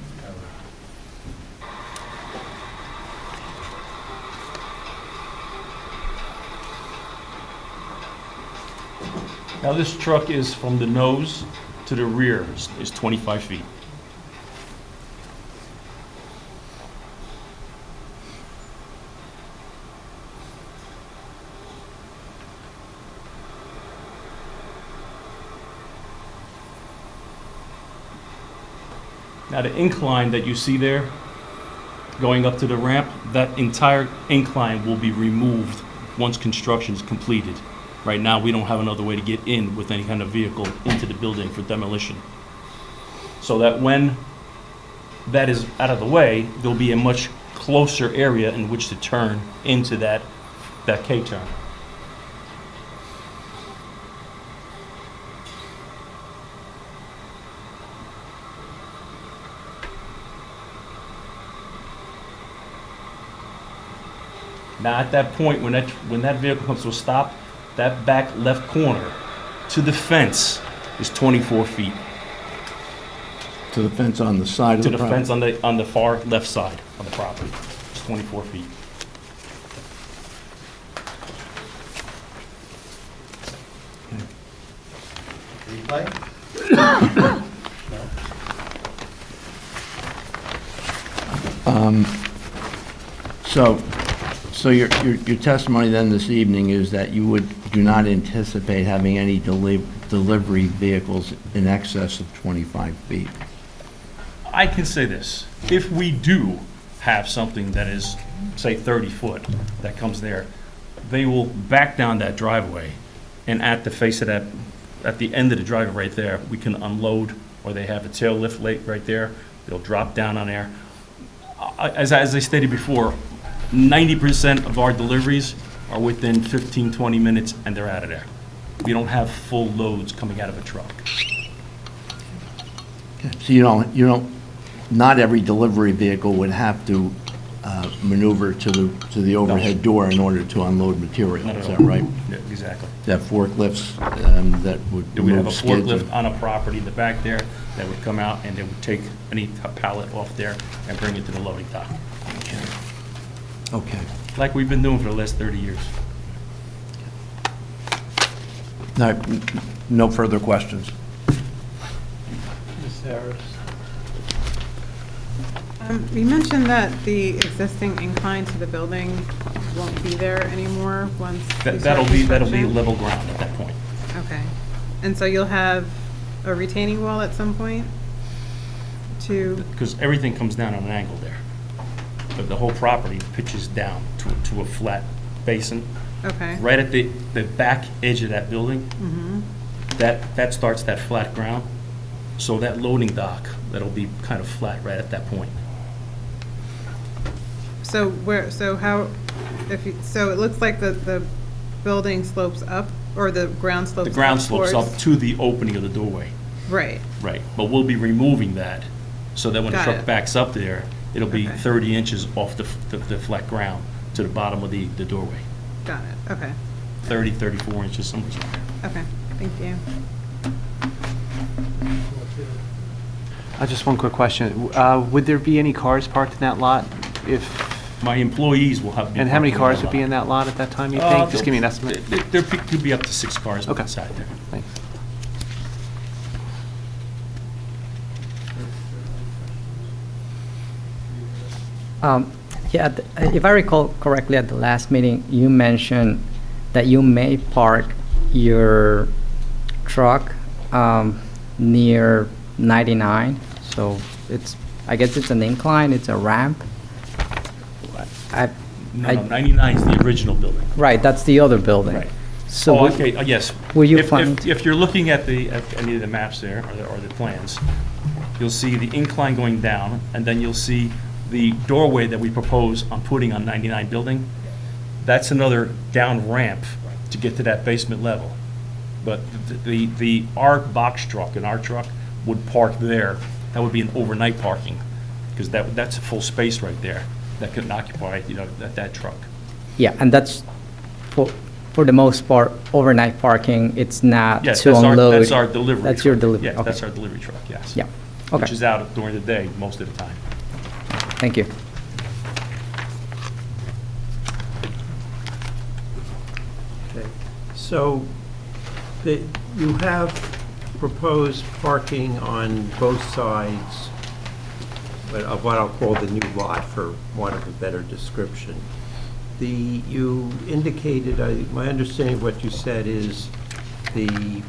Now, this truck is from the nose to the rear is 25 feet. Now, the incline that you see there, going up to the ramp, that entire incline will be removed once construction is completed. Right now, we don't have another way to get in with any kind of vehicle into the building for demolition. So that when that is out of the way, there'll be a much closer area in which to turn into that K-turn. Now, at that point, when that vehicle comes to a stop, that back left corner to the fence is 24 feet. To the fence on the side of To the the property? fence on the far left side of the property. It's 24 feet. Replay? So your testimony then this evening is that you do not anticipate having any delivery vehicles in excess of 25 feet? I can say this, if we do have something that is, say, 30 foot that comes there, they will back down that driveway, and at the face of that, at the end of the driveway right there, we can unload, or they have a tail lift right there, they'll drop down on there. As I stated before, 90% of our deliveries are within 15, 20 minutes, and they're out of there. We don't have full loads coming out of a truck. So not every delivery vehicle would have to maneuver to the overhead door in order to unload material, Not at is that all. right? Yeah, exactly. That forklifts that would We have a move skids? forklift on a property in the back there that would come out and they would take any pallet off there and bring it to the loading dock. Okay. Like we've been doing for the last 30 years. No further questions? Ms. Harris? You mentioned that the existing incline to the building won't be there anymore once you start That'll be construction? level ground at that point. Okay. And so you'll have a retaining wall at some point to, Because everything comes down on an angle there. But the whole property pitches down to a flat basin. okay. Right at the back edge of that building, that starts that flat ground. So that loading dock, that'll be kind of flat right at that point. So so it looks like the building slopes up, or the ground slopes The up ground slopes up towards- to the opening of the doorway. Right, Right, but we'll be removing that, so that when the Got truck it. backs up there, it'll be Okay. 30 inches off the flat ground to the bottom of the doorway. got it, okay, 30, 34 inches, somewhere in there. okay, thank you. Just one quick question. Would there be any cars parked in that lot if, My employees will have. and how many parking cars would lot. be in that lot at that time, you think? Just give me an There- estimate. There could be up to 6 cars Okay. inside there. Thanks. Yeah, if I recall correctly, at the last meeting, you mentioned that you may park your truck near 99. So I guess it's an incline, it's a ramp. No, 99 is the original building. Right, that's the other building. Right. So Oh, okay, yes. were you If- planning If you're looking at any of the maps there, or the plans, you'll see the incline going down, and then you'll see the doorway that we propose on putting on 99 building. That's another down ramp to get to that basement level. But our box truck and our truck would park there. That would be an overnight parking, because that's a full space right there that could occupy, that truck. Yeah, and that's for the most part overnight parking. It's not Yes, to unload. that's our delivery. That's your truck. delivery. Yeah, Okay. that's our delivery truck, yes. Yeah. Okay. Which is out during the day most of the time. Thank you. Okay. So you have proposed parking on both sides of what I'll call the new lot, for want of a better description. You indicated, my understanding of what you said is the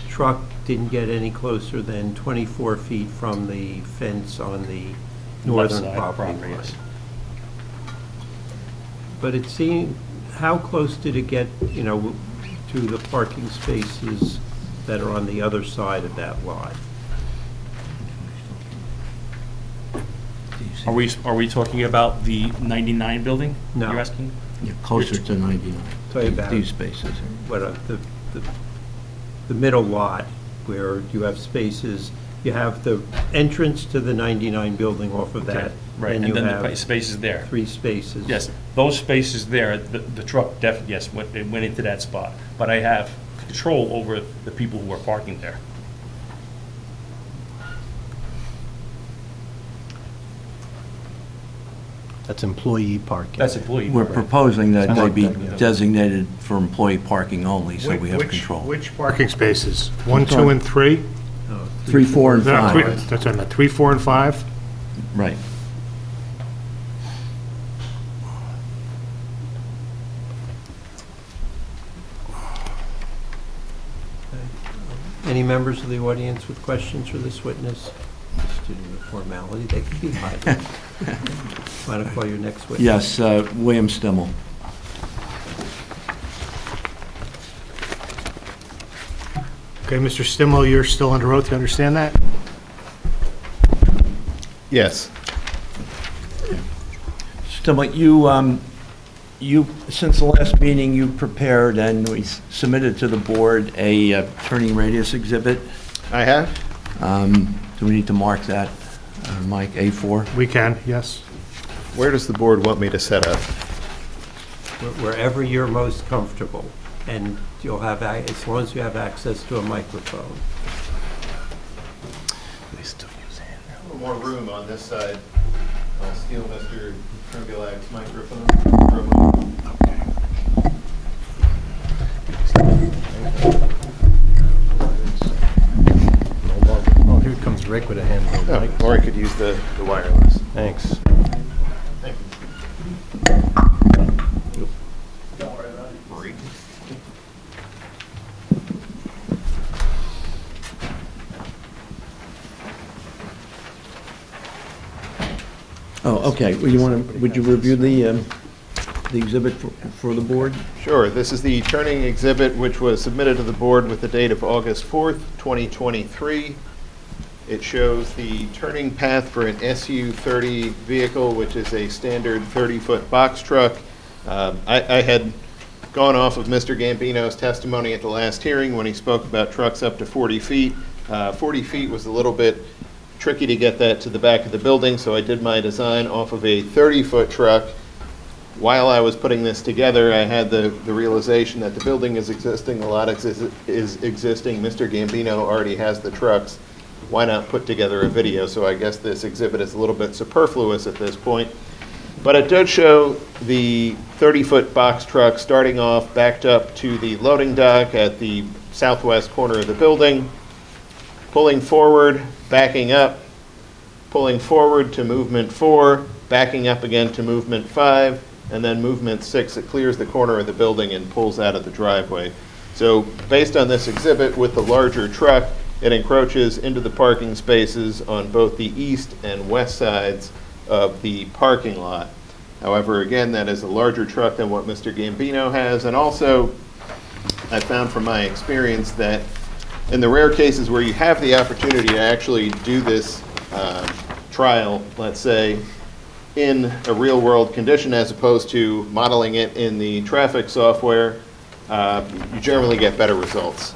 truck didn't get any closer than 24 feet from the fence on the northern Left side property line. yes. But it seemed, how close did it get, to the parking spaces that are on the other side of that lot? Are we talking about the 99 building? No. You're asking? Yeah, closer to 99. Tell you about These spaces. what, the middle lot, where you have spaces, you have the entrance to the 99 building off of that. Right, and you then the have spaces there. 3 spaces. Yes, those spaces there, the truck definitely, yes, went into that spot. But I have control over the people who are parking there. That's employee parking. That's employee. We're proposing that they be Parking. designated for employee parking only, so we have control. Which parking spaces? 1, 2, and 3? 3, 4, and No, 5. That's on the 3, 4, and 5? Right. Any members of the audience with questions for this witness? Just due to the formality, they can be hiding. Want to call your next witness? Yes, William Stimmel. Okay, Mr. Stimmel, you're still under oath, you understand that? Yes. Stimmel, you, since the last meeting, you prepared and we submitted to the board a turning radius exhibit. I have? Do we need to mark that, Mike, A4? We can, yes. Where does the board want me to set up? Wherever you're most comfortable, and you'll have, as long as you have access to a microphone. They still use hand. A little more room on this side. I'll steal Mr. Krumbielak's microphone. Oh, here comes Rick with a handheld mic. Or I could use the wireless. Thanks. Thank you. Oh, okay. Well, would you review the exhibit for the board? Sure. This is the turning exhibit which was submitted to the board with the date of August 4th, 2023. It shows the turning path for an SU-30 vehicle, which is a standard 30-foot box truck. I had gone off of Mr. Gambino's testimony at the last hearing when he spoke about trucks up to 40 feet. 40 feet was a little bit tricky to get that to the back of the building, so I did my design off of a 30-foot truck. While I was putting this together, I had the realization that the building is existing, the lot is existing, Mr. Gambino already has the trucks. Why not put together a video? So I guess this exhibit is a little bit superfluous at this point. But it does show the 30-foot box truck starting off backed up to the loading dock at the southwest corner of the building, pulling forward, backing up, pulling forward to movement 4, backing up again to movement 5, and then movement 6, it clears the corner of the building and pulls out of the driveway. So based on this exhibit with the larger truck, it encroaches into the parking spaces on both the east and west sides of the parking lot. However, again, that is a larger truck than what Mr. Gambino has, and also I found from my experience that in the rare cases where you have the opportunity to actually do this trial, let's say, in a real-world condition as opposed to modeling it in the traffic software, you generally get better results.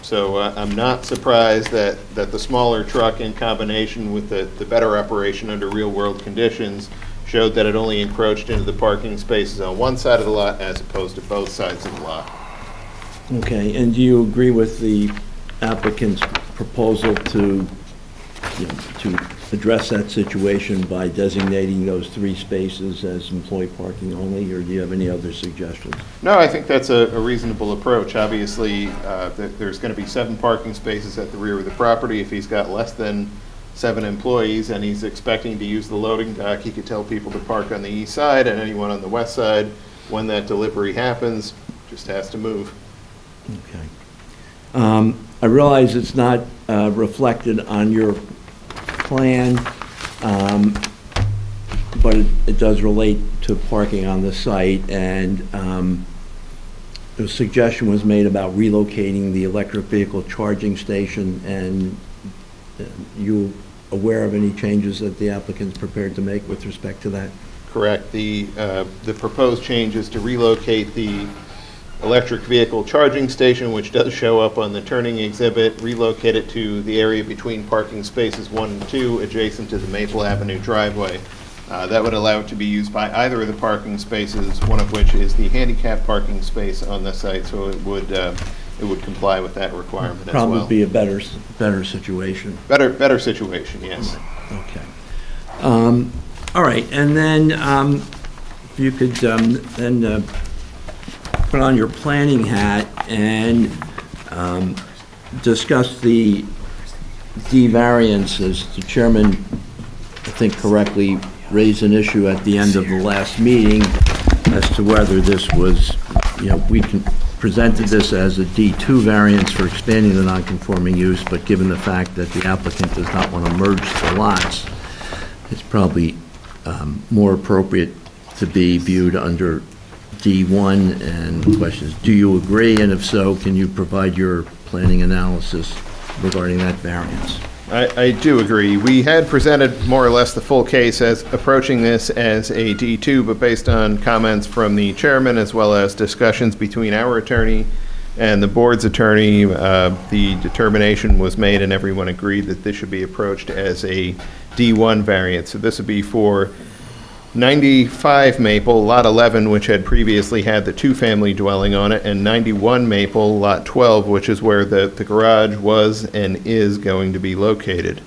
So I'm not surprised that the smaller truck in combination with the better operation under real-world conditions showed that it only encroached into the parking spaces on one side of the lot as opposed to both sides of the lot. Okay, and do you agree with the applicant's proposal to address that situation by designating those 3 spaces as employee parking only, or do you have any other suggestions? No, I think that's a reasonable approach. Obviously, there's going to be 7 parking spaces at the rear of the property. If he's got less than 7 employees and he's expecting to use the loading dock, he could tell people to park on the east side, and anyone on the west side, when that delivery happens, just has to move. Okay. I realize it's not reflected on your plan, but it does relate to parking on the site, and a suggestion was made about relocating the electric vehicle charging station, and you aware of any changes that the applicant's prepared to make with respect to that? Correct. The proposed change is to relocate the electric vehicle charging station, which does show up on the turning exhibit, relocate it to the area between parking spaces 1 and 2, adjacent to the Maple Avenue driveway. That would allow it to be used by either of the parking spaces, one of which is the handicap parking space on the site, so it would comply with that requirement as well. Probably be a better situation. Better situation, yes. Okay. All right, and then if you could then put on your planning hat and discuss the D variances. The chairman, I think correctly, raised an issue at the end of the last meeting as to whether this was, we presented this as a D2 variance for expanding the nonconforming use, but given the fact that the applicant does not want to merge the lots, it's probably more appropriate to be viewed under D1, and the question is, do you agree? And if so, can you provide your planning analysis regarding that variance? I do agree. We had presented more or less the full case as approaching this as a D2, but based on comments from the chairman as well as discussions between our attorney and the board's attorney, the determination was made and everyone agreed that this should be approached as a D1 variance. So this would be for 95 Maple, Lot 11, which had previously had the 2-family dwelling on it, and 91 Maple, Lot 12, which is where the garage was and is going to be located.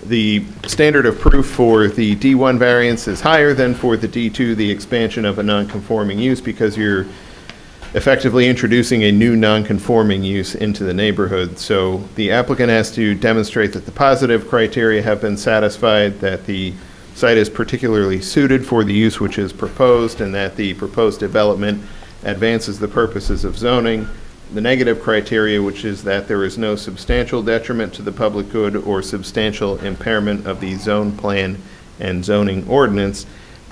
The standard of proof for the D1 variance is higher than for the D2, the expansion of a nonconforming use, because you're effectively introducing a new nonconforming use into the neighborhood. So the applicant has to demonstrate that the positive criteria have been satisfied, that the site is particularly suited for the use which is proposed, and that the proposed development advances the purposes of zoning. The negative criteria, which is that there is no substantial detriment to the public good or substantial impairment of the zone plan and zoning ordinance.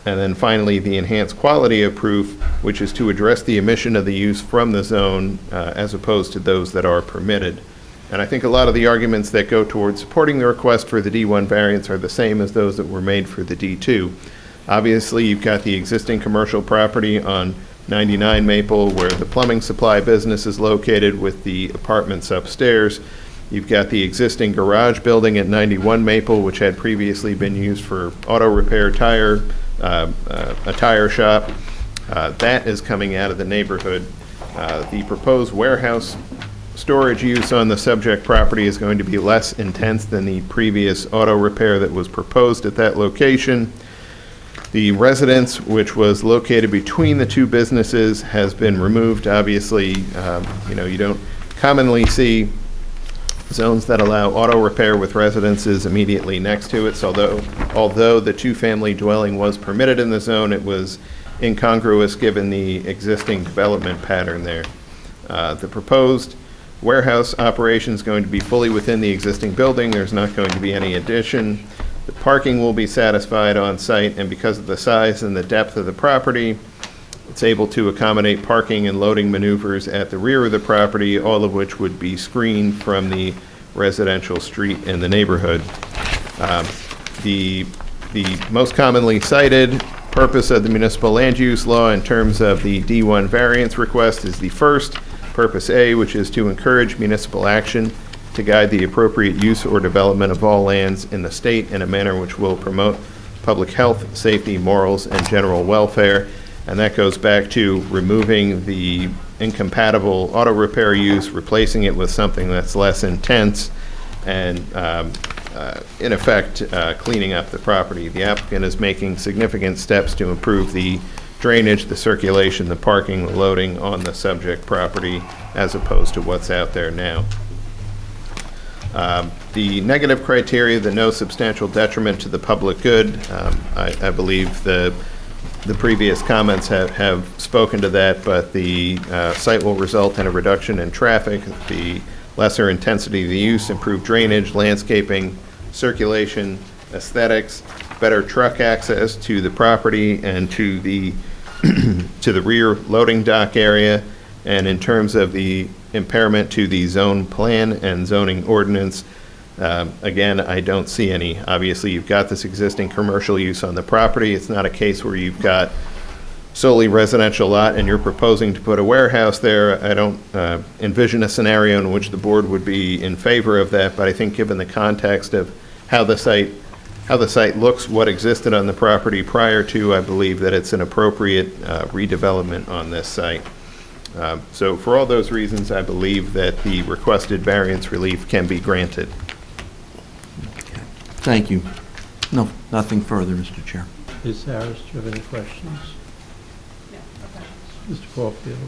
And then finally, the enhanced quality of proof, which is to address the omission of the use from the zone as opposed to those that are permitted. And I think a lot of the arguments that go towards supporting the request for the D1 variance are the same as those that were made for the D2. Obviously, you've got the existing commercial property on 99 Maple where the plumbing supply business is located with the apartments upstairs. You've got the existing garage building at 91 Maple, which had previously been used for auto repair, a tire shop. That is coming out of the neighborhood. The proposed warehouse storage use on the subject property is going to be less intense than the previous auto repair that was proposed at that location. The residence, which was located between the 2 businesses, has been removed. Obviously, you don't commonly see zones that allow auto repair with residences immediately next to it. So although the two-family dwelling was permitted in the zone, it was incongruous given the existing development pattern there. The proposed warehouse operation is going to be fully within the existing building. There's not going to be any addition. The parking will be satisfied on site, and because of the size and the depth of the property, it's able to accommodate parking and loading maneuvers at the rear of the property, all of which would be screened from the residential street in the neighborhood. The most commonly cited purpose of the municipal land use law in terms of the D1 variance request is the first, purpose A, which is to encourage municipal action to guide the appropriate use or development of all lands in the state in a manner which will promote public health, safety, morals, and general welfare. And that goes back to removing the incompatible auto repair use, replacing it with something that's less intense, and in effect, cleaning up the property. The applicant is making significant steps to improve the drainage, the circulation, the parking, the loading on the subject property, as opposed to what's out there now. The negative criteria, the no substantial detriment to the public good, I believe the previous comments have spoken to that, but the site will result in a reduction in traffic, the lesser intensity of the use, improved drainage, landscaping, circulation, aesthetics, better truck access to the property and to the to the rear loading dock area. And in terms of the impairment to the zone plan and zoning ordinance, again, I don't see any. Obviously, you've got this existing commercial use on the property. It's not a case where you've got solely residential lot and you're proposing to put a warehouse there. I don't envision a scenario in which the board would be in favor of that, but I think given the context of how the site looks, what existed on the property prior to, I believe that it's an appropriate redevelopment on this site. So for all those reasons, I believe that the requested variance relief can be granted. Thank you. No, nothing further, Mr. Chair. Ms. Harris, do you have any questions? Mr. Caulfield?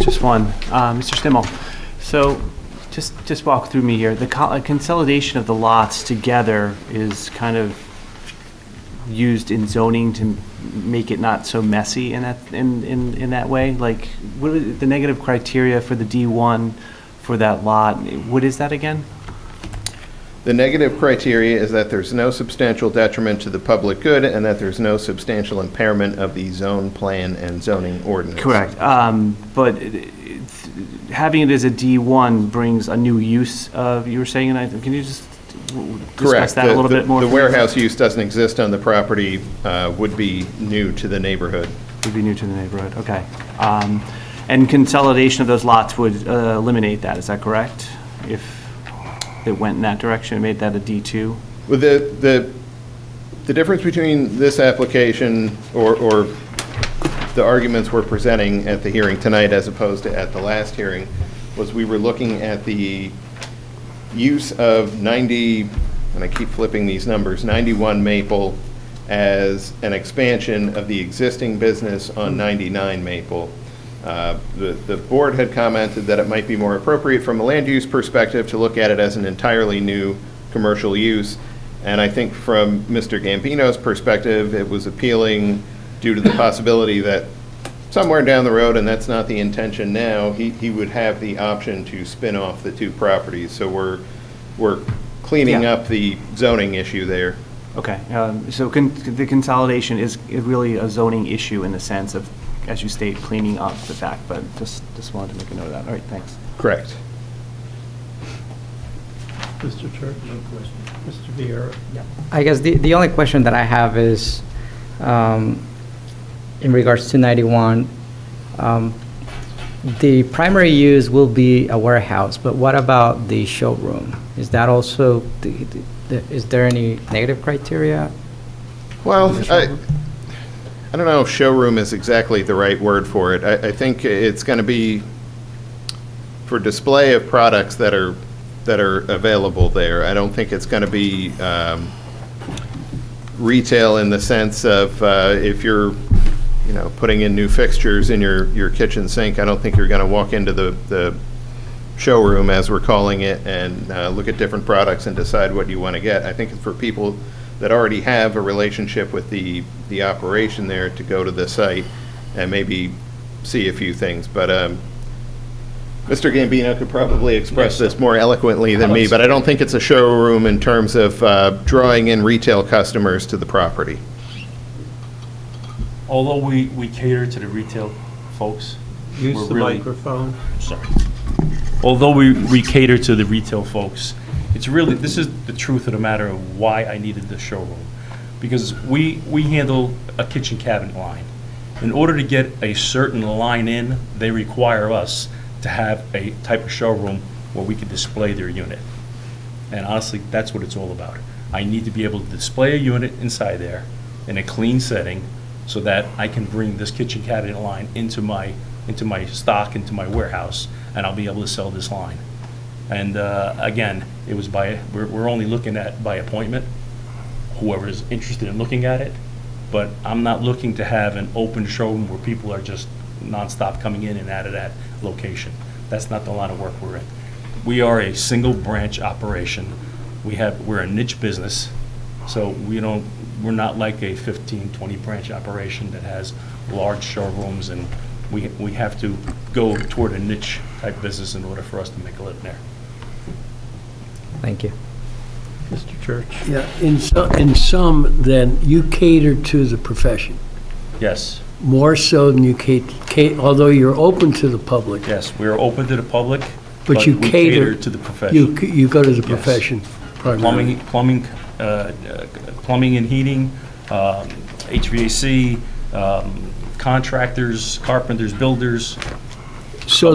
Just one. Mr. Stimmel, so just walk through me here. The consolidation of the lots together is kind of used in zoning to make it not so messy in that way? Like, what are the negative criteria for the D1 for that lot? What is that again? The negative criteria is that there's no substantial detriment to the public good and that there's no substantial impairment of the zone plan and zoning ordinance. Correct. But having it as a D1 brings a new use of, you were saying, and can you just discuss that a little bit more? The warehouse use doesn't exist on the property, would be new to the neighborhood. Would be new to the neighborhood, okay. And consolidation of those lots would eliminate that, is that correct? If it went in that direction and made that a D2? Well, the difference between this application or the arguments we're presenting at the hearing tonight as opposed to at the last hearing was we were looking at the use of 90, and I keep flipping these numbers, 91 Maple as an expansion of the existing business on 99 Maple. The board had commented that it might be more appropriate from a land use perspective to look at it as an entirely new commercial use. And I think from Mr. Gambino's perspective, it was appealing due to the possibility that somewhere down the road, and that's not the intention now, he would have the option to spin off the two properties. So we're cleaning up the zoning issue there. Okay, so the consolidation is really a zoning issue in the sense of, as you state, cleaning up the fact, but just wanted to make a note of that. All right, thanks. Correct. Mr. Church? No question. Mr. Vieira? Yeah. I guess the only question that I have is, in regards to 91, the primary use will be a warehouse, but what about the showroom? Is that also, is there any negative criteria? Well, I don't know if showroom is exactly the right word for it. I think it's going to be for display of products that are available there. I don't think it's going to be retail in the sense of if you're putting in new fixtures in your kitchen sink. I don't think you're going to walk into the showroom, as we're calling it, and look at different products and decide what you want to get. I think for people that already have a relationship with the operation there, to go to the site and maybe see a few things. But Mr. Gambino could probably express this more eloquently than me, but I don't think it's a showroom in terms of drawing in retail customers to the property. Although we cater to the retail folks. Use we're the really- microphone. Sorry. Although we cater to the retail folks, it's really, this is the truth of the matter of why I needed the showroom. Because we handle a kitchen cabinet line. In order to get a certain line in, they require us to have a type of showroom where we can display their unit. And honestly, that's what it's all about. I need to be able to display a unit inside there in a clean setting so that I can bring this kitchen cabinet line into my stock, into my warehouse, and I'll be able to sell this line. And again, it was we're only looking at by appointment, whoever is interested in looking at it, but I'm not looking to have an open showroom where people are just nonstop coming in and out of that location. That's not the line of work we're in. We are a single branch operation. We're a niche business, so we're not like a 15, 20 branch operation that has large showrooms, and we have to go toward a niche type business in order for us to make a living there. Thank you. Mr. Church? Yeah, in some, then, you cater to the profession, Yes, more so than you although you're open to the public. yes, we are open to the public, But you we cater to the profession. You go to the Yes. profession primarily. Plumbing and heating, HVAC, contractors, carpenters, builders. So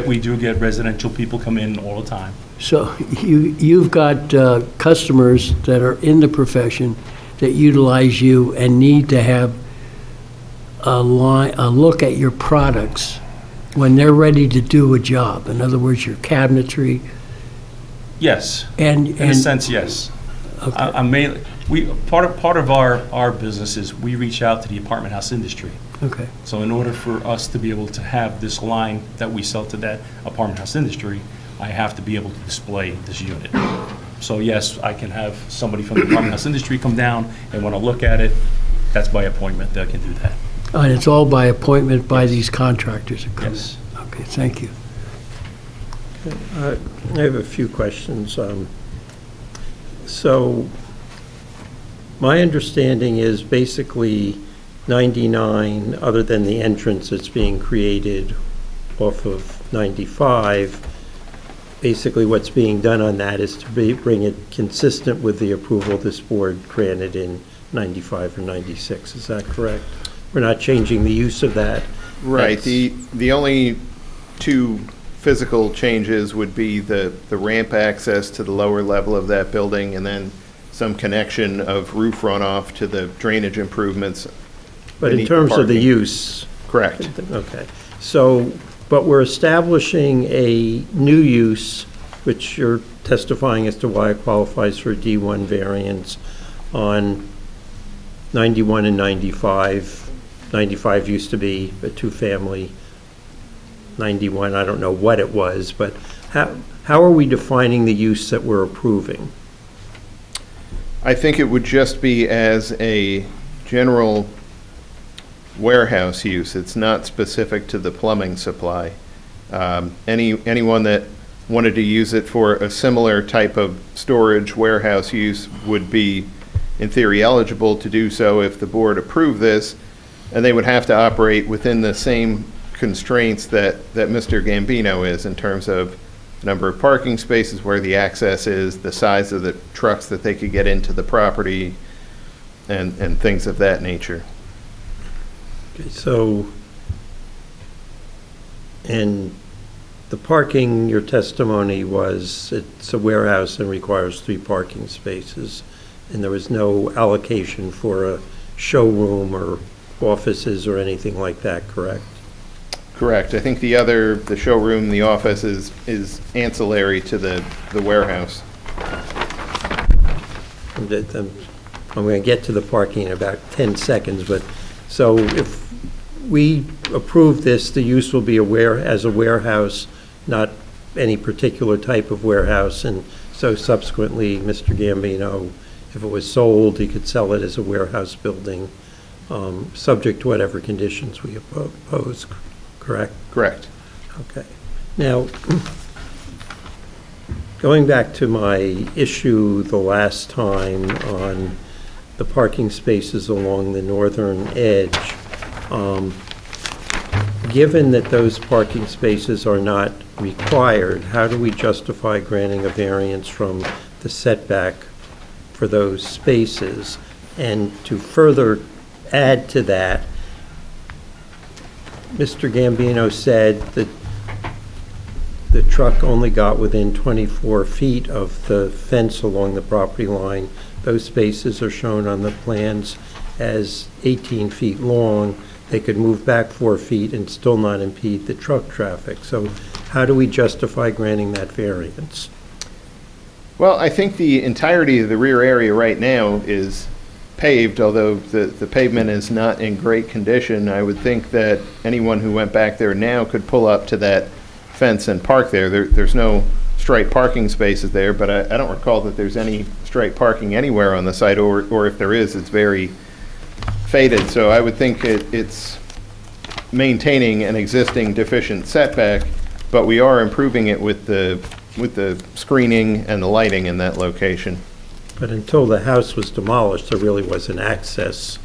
We do get residential people come in all the time. So you've got customers that are in the profession that utilize you and need to have a look at your products when they're ready to do a job. In other words, your cabinetry. Yes, And in a sense, yes. Okay. Part of our business is we reach out to the apartment house industry. Okay. So in order for us to be able to have this line that we sell to that apartment house industry, I have to be able to display this unit. So yes, I can have somebody from the apartment house industry come down and want to look at it. That's by appointment, they can do that. And it's all by appointment by these contractors that come in? Yes. Okay, thank you. I have a few questions. So my understanding is basically 99, other than the entrance that's being created off of 95, basically what's being done on that is to bring it consistent with the approval this board granted in 95 or 96. Is that correct? We're not changing the use of that. Right. That's- The only two physical changes would be the ramp access to the lower level of that building, and then some connection of roof runoff to the drainage improvements. But in beneath terms of the parking. use, Correct. okay. So, but we're establishing a new use, which you're testifying as to why it qualifies for a D1 variance on 91 and 95. 95 used to be a two-family. 91, I don't know what it was, but how are we defining the use that we're approving? I think it would just be as a general warehouse use. It's not specific to the plumbing supply. Anyone that wanted to use it for a similar type of storage warehouse use would be, in theory, eligible to do so if the board approved this, and they would have to operate within the same constraints that Mr. Gambino is in terms of number of parking spaces, where the access is, the size of the trucks that they could get into the property, and things of that nature. Okay, so, and the parking, your testimony was it's a warehouse and requires 3 parking spaces, and there was no allocation for a showroom or offices or anything like that, correct? Correct. I think the showroom, the office is ancillary to the warehouse. I'm going to get to the parking in about 10 seconds, but, so if we approve this, the use will be as a warehouse, not any particular type of warehouse, and so subsequently, Mr. Gambino, if it was sold, he could sell it as a warehouse building, subject to whatever conditions we oppose, correct? Correct. Okay. Now, going back to my issue the last time on the parking spaces along the northern edge, given that those parking spaces are not required, how do we justify granting a variance from the setback for those spaces? And to further add to that, Mr. Gambino said that the truck only got within 24 feet of the fence along the property line. Those spaces are shown on the plans as 18 feet long. They could move back 4 feet and still not impede the truck traffic. So how do we justify granting that variance? Well, I think the entirety of the rear area right now is paved, although the pavement is not in great condition. I would think that anyone who went back there now could pull up to that fence and park there. There's no striped parking spaces there, but I don't recall that there's any striped parking anywhere on the site, or if there is, it's very faded. So I would think it's maintaining an existing deficient setback, but we are improving it with the screening and the lighting in that location. But until the house was demolished, there really wasn't access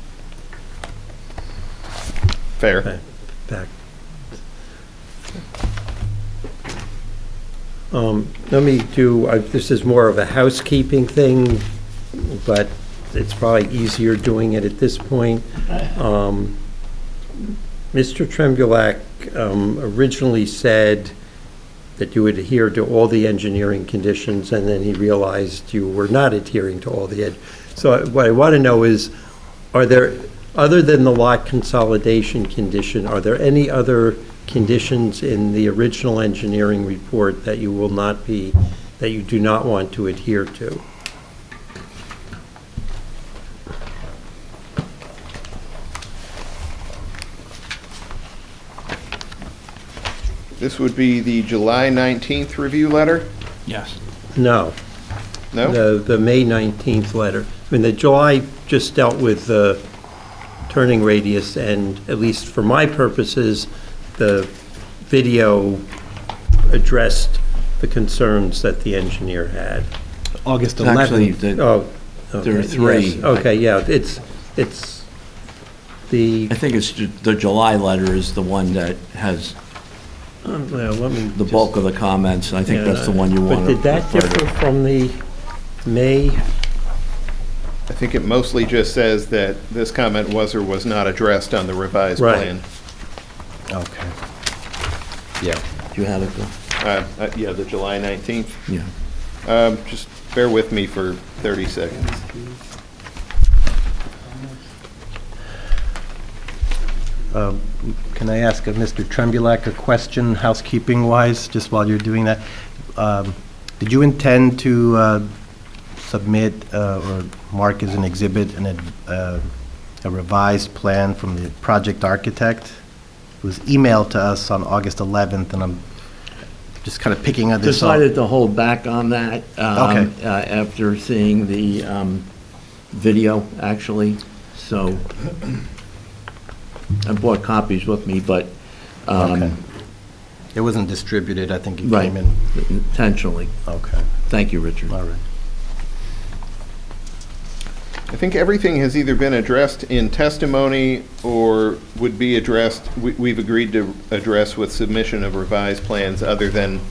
Fair. back. Let me do, this is more of a housekeeping thing, but it's probably easier doing it at this point. Mr. Trembulac originally said that you would adhere to all the engineering conditions, and then he realized you were not adhering to all the So what I want to know is, are there, other than the lot consolidation condition, are there any other conditions in the original engineering report that you will not be, that you do not want to adhere to? This would be the July 19th review letter? Yes. No. No? The May 19th letter. I mean, the July just dealt with the turning radius, and at least for my purposes, the video addressed the concerns that the engineer had. August It's actually 11th. Oh, There are okay, three. yes, okay, yeah, it's the, I think it's the July letter is the one that has well, let me. the bulk of the comments. I think that's the one you want But to did that refer to. differ from the May? I think it mostly just says that this comment was or was not addressed on the revised Right. plan. Okay. Yeah. Do you have it, Bill? Yeah, the July 19th. Yeah. Just bear with me for 30 seconds. Can I ask Mr. Trembulac a question, housekeeping-wise, just while you're doing that? Did you intend to submit or mark as an exhibit a revised plan from the project architect? It was emailed to us on August 11th, and I'm just kind of picking up this up. Decided to hold back on that Okay. after seeing the video, actually. So I brought copies with me, but Okay. It wasn't distributed, I think it right, came in. intentionally. Okay, Thank you, Richard. all right. I think everything has either been addressed in testimony or would be addressed, we've agreed to address with submission of revised plans other than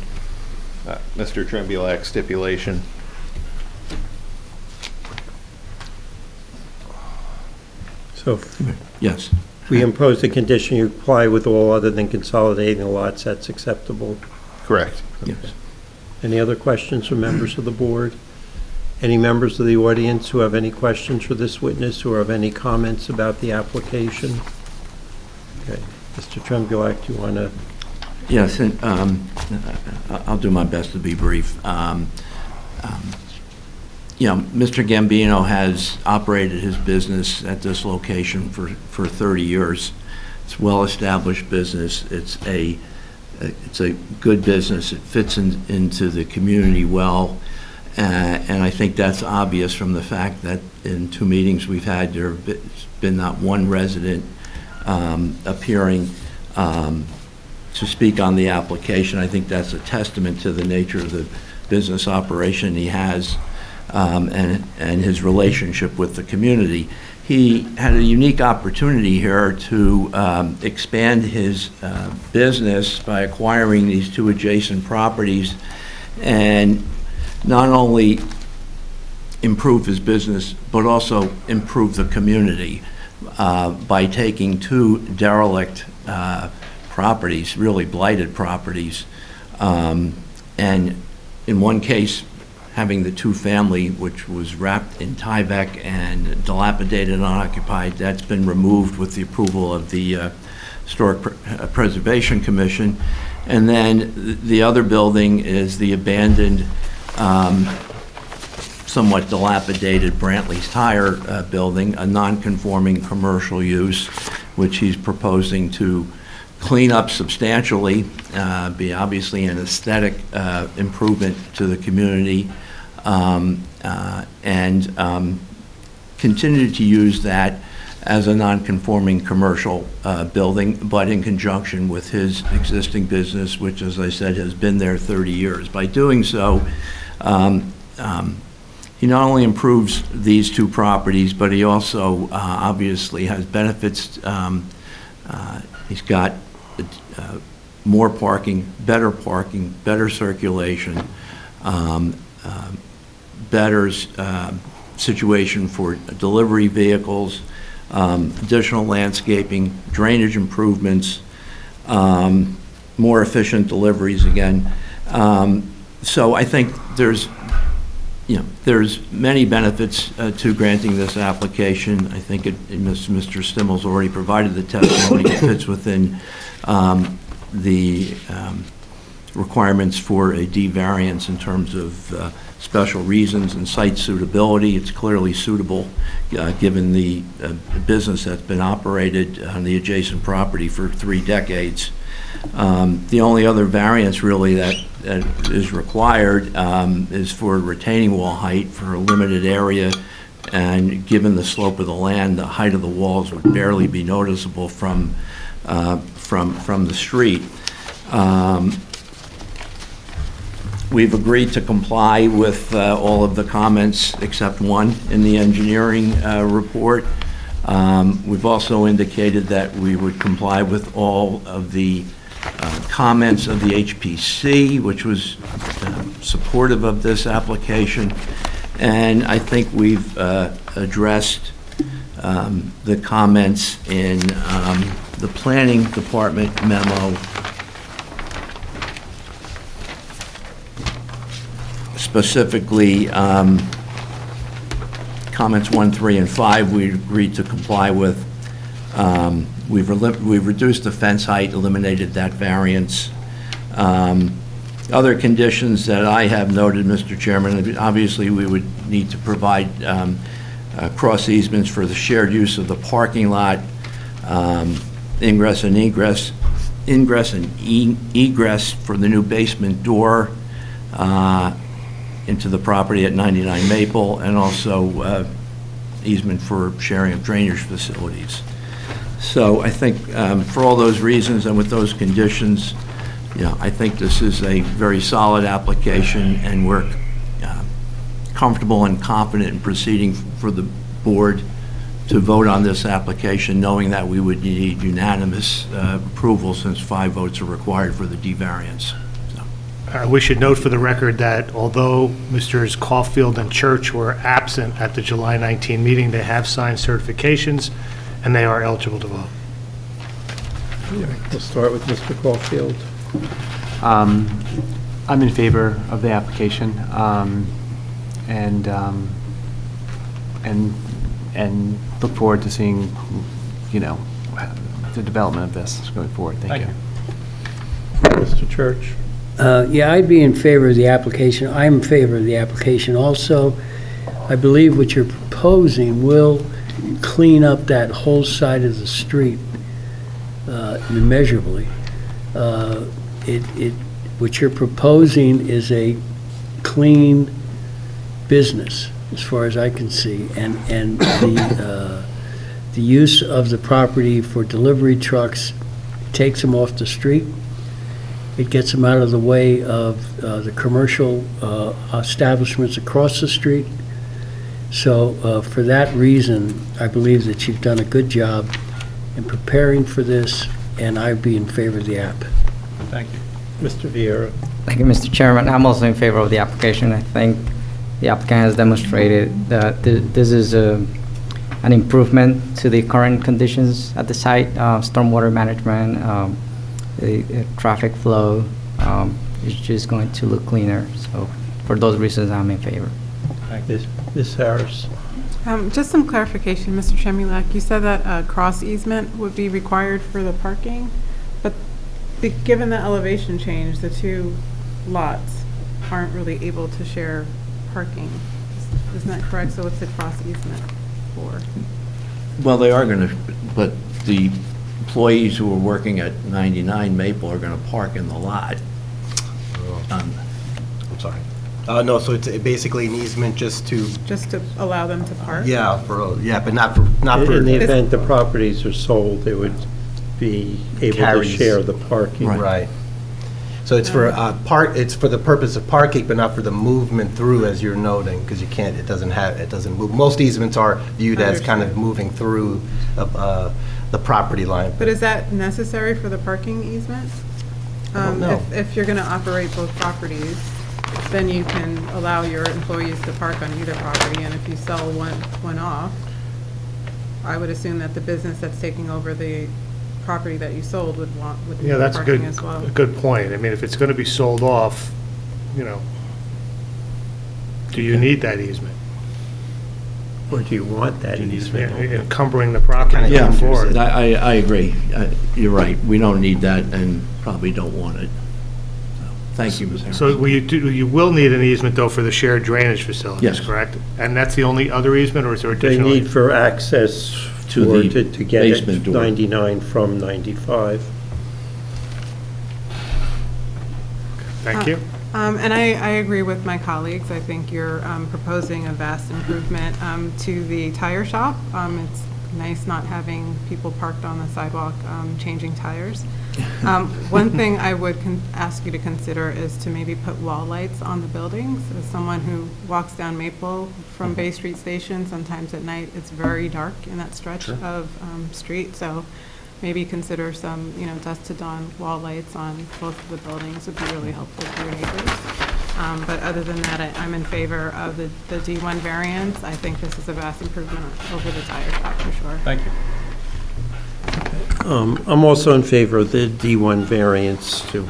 Mr. Trembulac's stipulation. So Yes. we impose a condition you comply with all other than consolidating the lots, that's acceptable. Correct. Yes. Any other questions from members of the board? Any members of the audience who have any questions for this witness or have any comments about the application? Okay, Mr. Trembulac, do you want to? Yes, and I'll do my best to be brief. You know, Mr. Gambino has operated his business at this location for 30 years. It's a well-established business. It's a it's a good business. It fits into the community well. And I think that's obvious from the fact that in 2 meetings we've had, there's been not one resident appearing to speak on the application. I think that's a testament to the nature of the business operation he has and his relationship with the community. He had a unique opportunity here to expand his business by acquiring these 2 adjacent properties and not only improve his business, but also improve the community by taking 2 derelict properties, really blighted properties, and in one case, having the 2-family, which was wrapped in Tyvek and dilapidated and unoccupied, that's been removed with the approval of the Historic Preservation Commission. And then the other building is the abandoned, somewhat dilapidated Brantley's Tire building, a non-conforming commercial use, which he's proposing to clean up substantially, be obviously an aesthetic improvement to the community, and continue to use that as a non-conforming commercial building, but in conjunction with his existing business, which, as I said, has been there 30 years. By doing so, he not only improves these 2 properties, but he also obviously has benefits. He's got more parking, better circulation, better situation for delivery vehicles, additional landscaping, drainage improvements, more efficient deliveries again. So I think there's many benefits to granting this application. I think Mr. Stimmel's already provided the testimony. It fits within the requirements for a D variance in terms of special reasons and site suitability. It's clearly suitable given the business that's been operated on the adjacent property for 3 decades. The only other variance really that is required is for retaining wall height for a limited area, and given the slope of the land, the height of the walls would barely be noticeable from the street. We've agreed to comply with all of the comments except one in the engineering report. We've also indicated that we would comply with all of the comments of the HPC, which was supportive of this application. And I think we've addressed the comments in the planning department memo, specifically comments 1, 3, and 5 we agreed to comply with. We've reduced the fence height, eliminated that variance. Other conditions that I have noted, Mr. Chairman, obviously we would need to provide cross easements for the shared use of the parking lot, ingress and egress for the new basement door into the property at 99 Maple, and also easement for sharing of drainage facilities. So I think for all those reasons and with those conditions, I think this is a very solid application, and we're comfortable and confident in proceeding for the board to vote on this application, knowing that we would need unanimous approval since 5 votes are required for the D variance. We should note for the record that although Mr. Caulfield and Church were absent at the July 19 meeting, they have signed certifications and they are eligible to vote. We'll start with Mr. Caulfield. I'm in favor of the application, and look forward to seeing, the development of this going forward. Thank you. Mr. Church. Yeah, I'd be in favor of the application. I'm in favor of the application also. I believe what you're proposing will clean up that whole side of the street immeasurably. what you're proposing is a clean business, as far as I can see, and the use of the property for delivery trucks takes them off the street. It gets them out of the way of the commercial establishments across the street. So for that reason, I believe that you've done a good job in preparing for this, and I'd be in favor of the app. Thank you. Mr. Vieira? Thank you, Mr. Chairman. I'm also in favor of the application. I think the applicant has demonstrated that this is an improvement to the current conditions at the site, stormwater management, the traffic flow. It's just going to look cleaner. So for those reasons, I'm in favor. Ms. Harris? Just some clarification, Mr. Chemulak. You said that a cross easement would be required for the parking, but given the elevation change, the two lots aren't really able to share parking. Isn't that correct? So what's the cross easement for? Well, they are going to, but the employees who are working at 99 Maple are going to park in the lot. I'm sorry. No, so it's basically an easement just to, allow them to park? but not for. In the event the properties are sold, they would be able to Carries. share the parking. Right. So it's for it's for the purpose of parking, but not for the movement through, as you're noting, because it doesn't move. Most easements are viewed as kind of moving through the property line. But is that necessary for the parking easement? I don't know. If you're going to operate both properties, then you can allow your employees to park on either property, and if you sell one off, I would assume that the business that's taking over the property that you sold would need Yeah, that's parking as well. a good point. I mean, if it's going to be sold off, do you need that easement? Or do you want that easement? Encumbering the property Yeah, going forward. I agree. You're right. We don't need that and probably don't want it. So, thank you, Ms. Harris. So you will need an easement, though, for the shared drainage facilities, Yes. correct? And that's the only other easement, or is there They additional? need for access To the to get it basement door. 99 from 95. Thank you. And I agree with my colleagues. I think you're proposing a vast improvement to the tire shop. It's nice not having people parked on the sidewalk changing tires. One thing I would ask you to consider is to maybe put wall lights on the buildings. As someone who walks down Maple from Bay Street Station, sometimes at night it's very dark in that stretch of street. So maybe consider some, dusk to dawn wall lights on both of the buildings would be really helpful to your neighbors. But other than that, I'm in favor of the D1 variance. I think this is a vast improvement over the tire shop for sure. Thank you. I'm also in favor of the D1 variance too.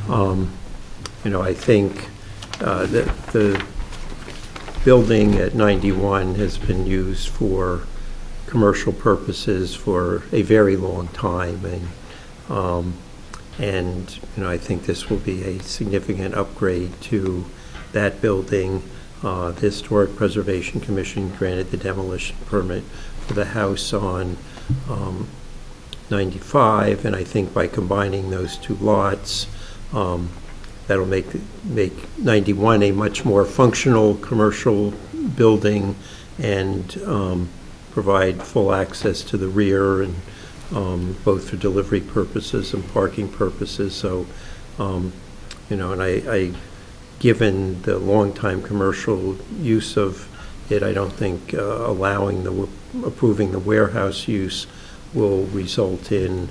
I think that the building at 91 has been used for commercial purposes for a very long time, and I think this will be a significant upgrade to that building. The Historic Preservation Commission granted the demolition permit for the house on 95, and I think by combining those two lots, that'll make 91 a much more functional commercial building and provide full access to the rear, and both for delivery purposes and parking purposes. So, and given the long-time commercial use of it, I don't think approving the warehouse use will result in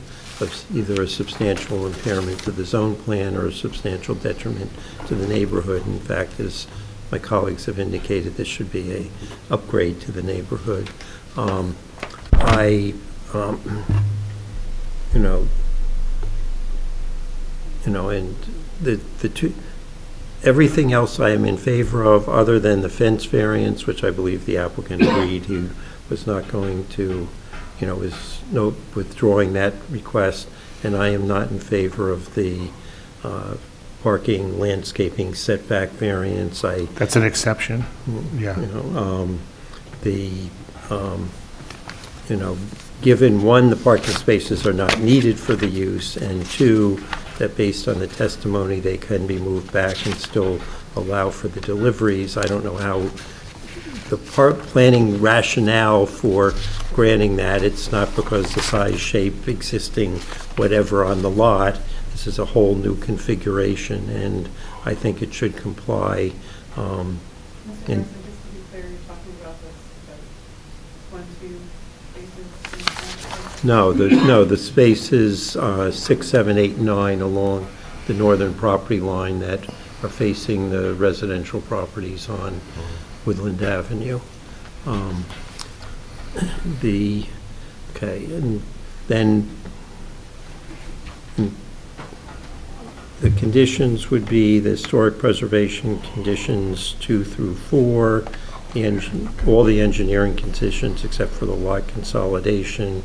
either a substantial impairment to the zone plan or a substantial detriment to the neighborhood. In fact, as my colleagues have indicated, this should be an upgrade to the neighborhood. And the two, everything else I am in favor of, other than the fence variance, which I believe the applicant agreed he was not going to, is withdrawing that request, and I am not in favor of the parking landscaping setback variance. That's an exception, yeah. Given one, the parking spaces are not needed for the use, and two, that based on the testimony, they can be moved back and still allow for the deliveries. I don't know how the planning rationale for granting that, it's not because the size, shape, existing, whatever on the lot. This is a whole new configuration, and I think it should comply. Mr. Harrison, just to be clear, you're talking about this, the 1, 2 spaces? No, the spaces 6, 7, 8, 9 along the northern property line that are facing the residential properties on Woodland Avenue. Okay, and then the conditions would be the historic preservation conditions 2 through 4, all the engineering conditions except for the lot consolidation.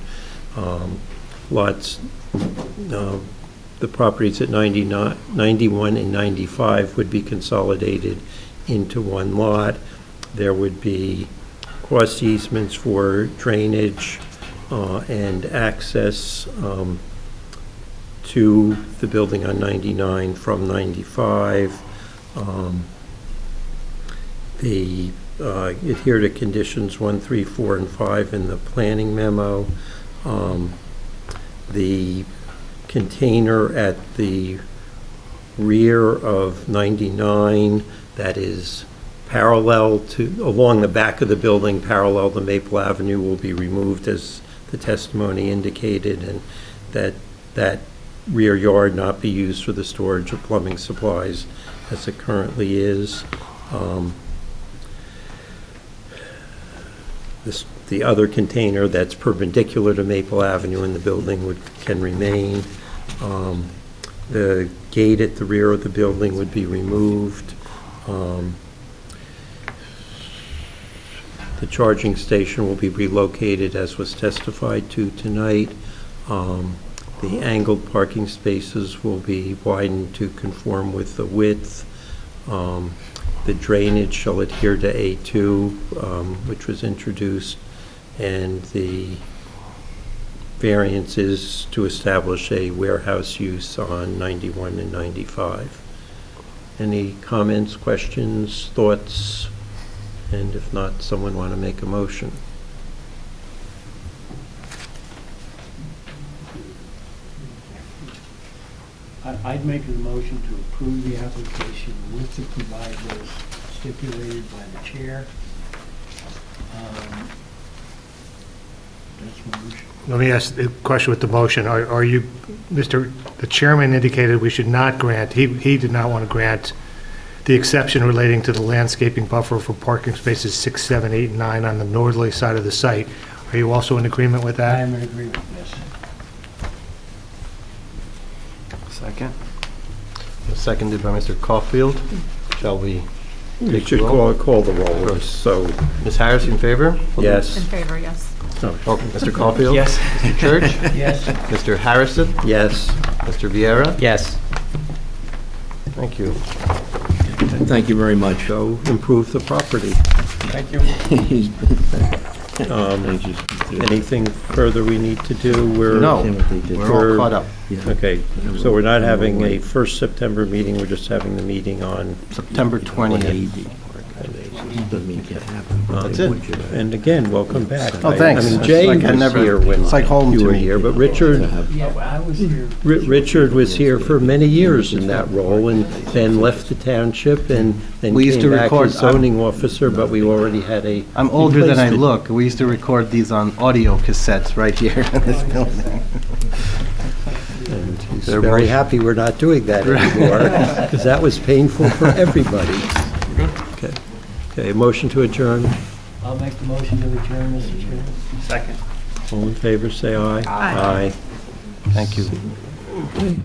Lots, the properties at 91 and 95 would be consolidated into one lot. There would be cross easements for drainage and access to the building on 99 from 95. They adhere to conditions 1, 3, 4, and 5 in the planning memo. The container at the rear of 99 that is parallel to, along the back of the building, parallel to Maple Avenue, will be removed as the testimony indicated, and that rear yard not be used for the storage of plumbing supplies as it currently is. The other container that's perpendicular to Maple Avenue in the building can remain. The gate at the rear of the building would be removed. The charging station will be relocated as was testified to tonight. The angled parking spaces will be widened to conform with the width. The drainage shall adhere to A2, which was introduced, and the variance is to establish a warehouse use on 91 and 95. Any comments, questions, thoughts? And if not, someone want to make a motion? I'd make a motion to approve the application with the provisos stipulated by the chair. That's my motion. Let me ask the question with the motion. Are you, the chairman indicated we should not grant, he did not want to grant the exception relating to the landscaping buffer for parking spaces 6, 7, 8, and 9 on the northerly side of the site. Are you also in agreement with that? I am in agreement, yes. Second. Seconded by Mr. Caulfield. Shall we You take should the roll? call the roll, so, Ms. Harris, in favor? yes. In favor, yes. Oh, Mr. Caulfield? Yes. Mr. Church? Yes. Mr. Harrison? Yes. Mr. Vieira? Yes. Thank you. Thank you very much. Go improve the property. Thank you. Anything further we need to do? No, we're all caught up. Okay, so we're not having a first September meeting, we're just having the meeting on, September 20th. That's it. and again, welcome back. Oh, thanks. I mean, It's Jay like I was never- here when it's like home you to were me. here, but Richard, Yeah, well, I was here. Richard was here for many years in that role, and then left the township, and then We used came to back record- as zoning officer, but we already had a I'm older than I replacement. look. We used to record these on audio cassettes right here in this building. And he's There very was- happy we're not doing that anymore, because that was painful for everybody. Okay, okay, motion to adjourn. I'll make the motion to adjourn, Mr. Chair. Second. All in favor, say aye. Aye. Thank you. Aye.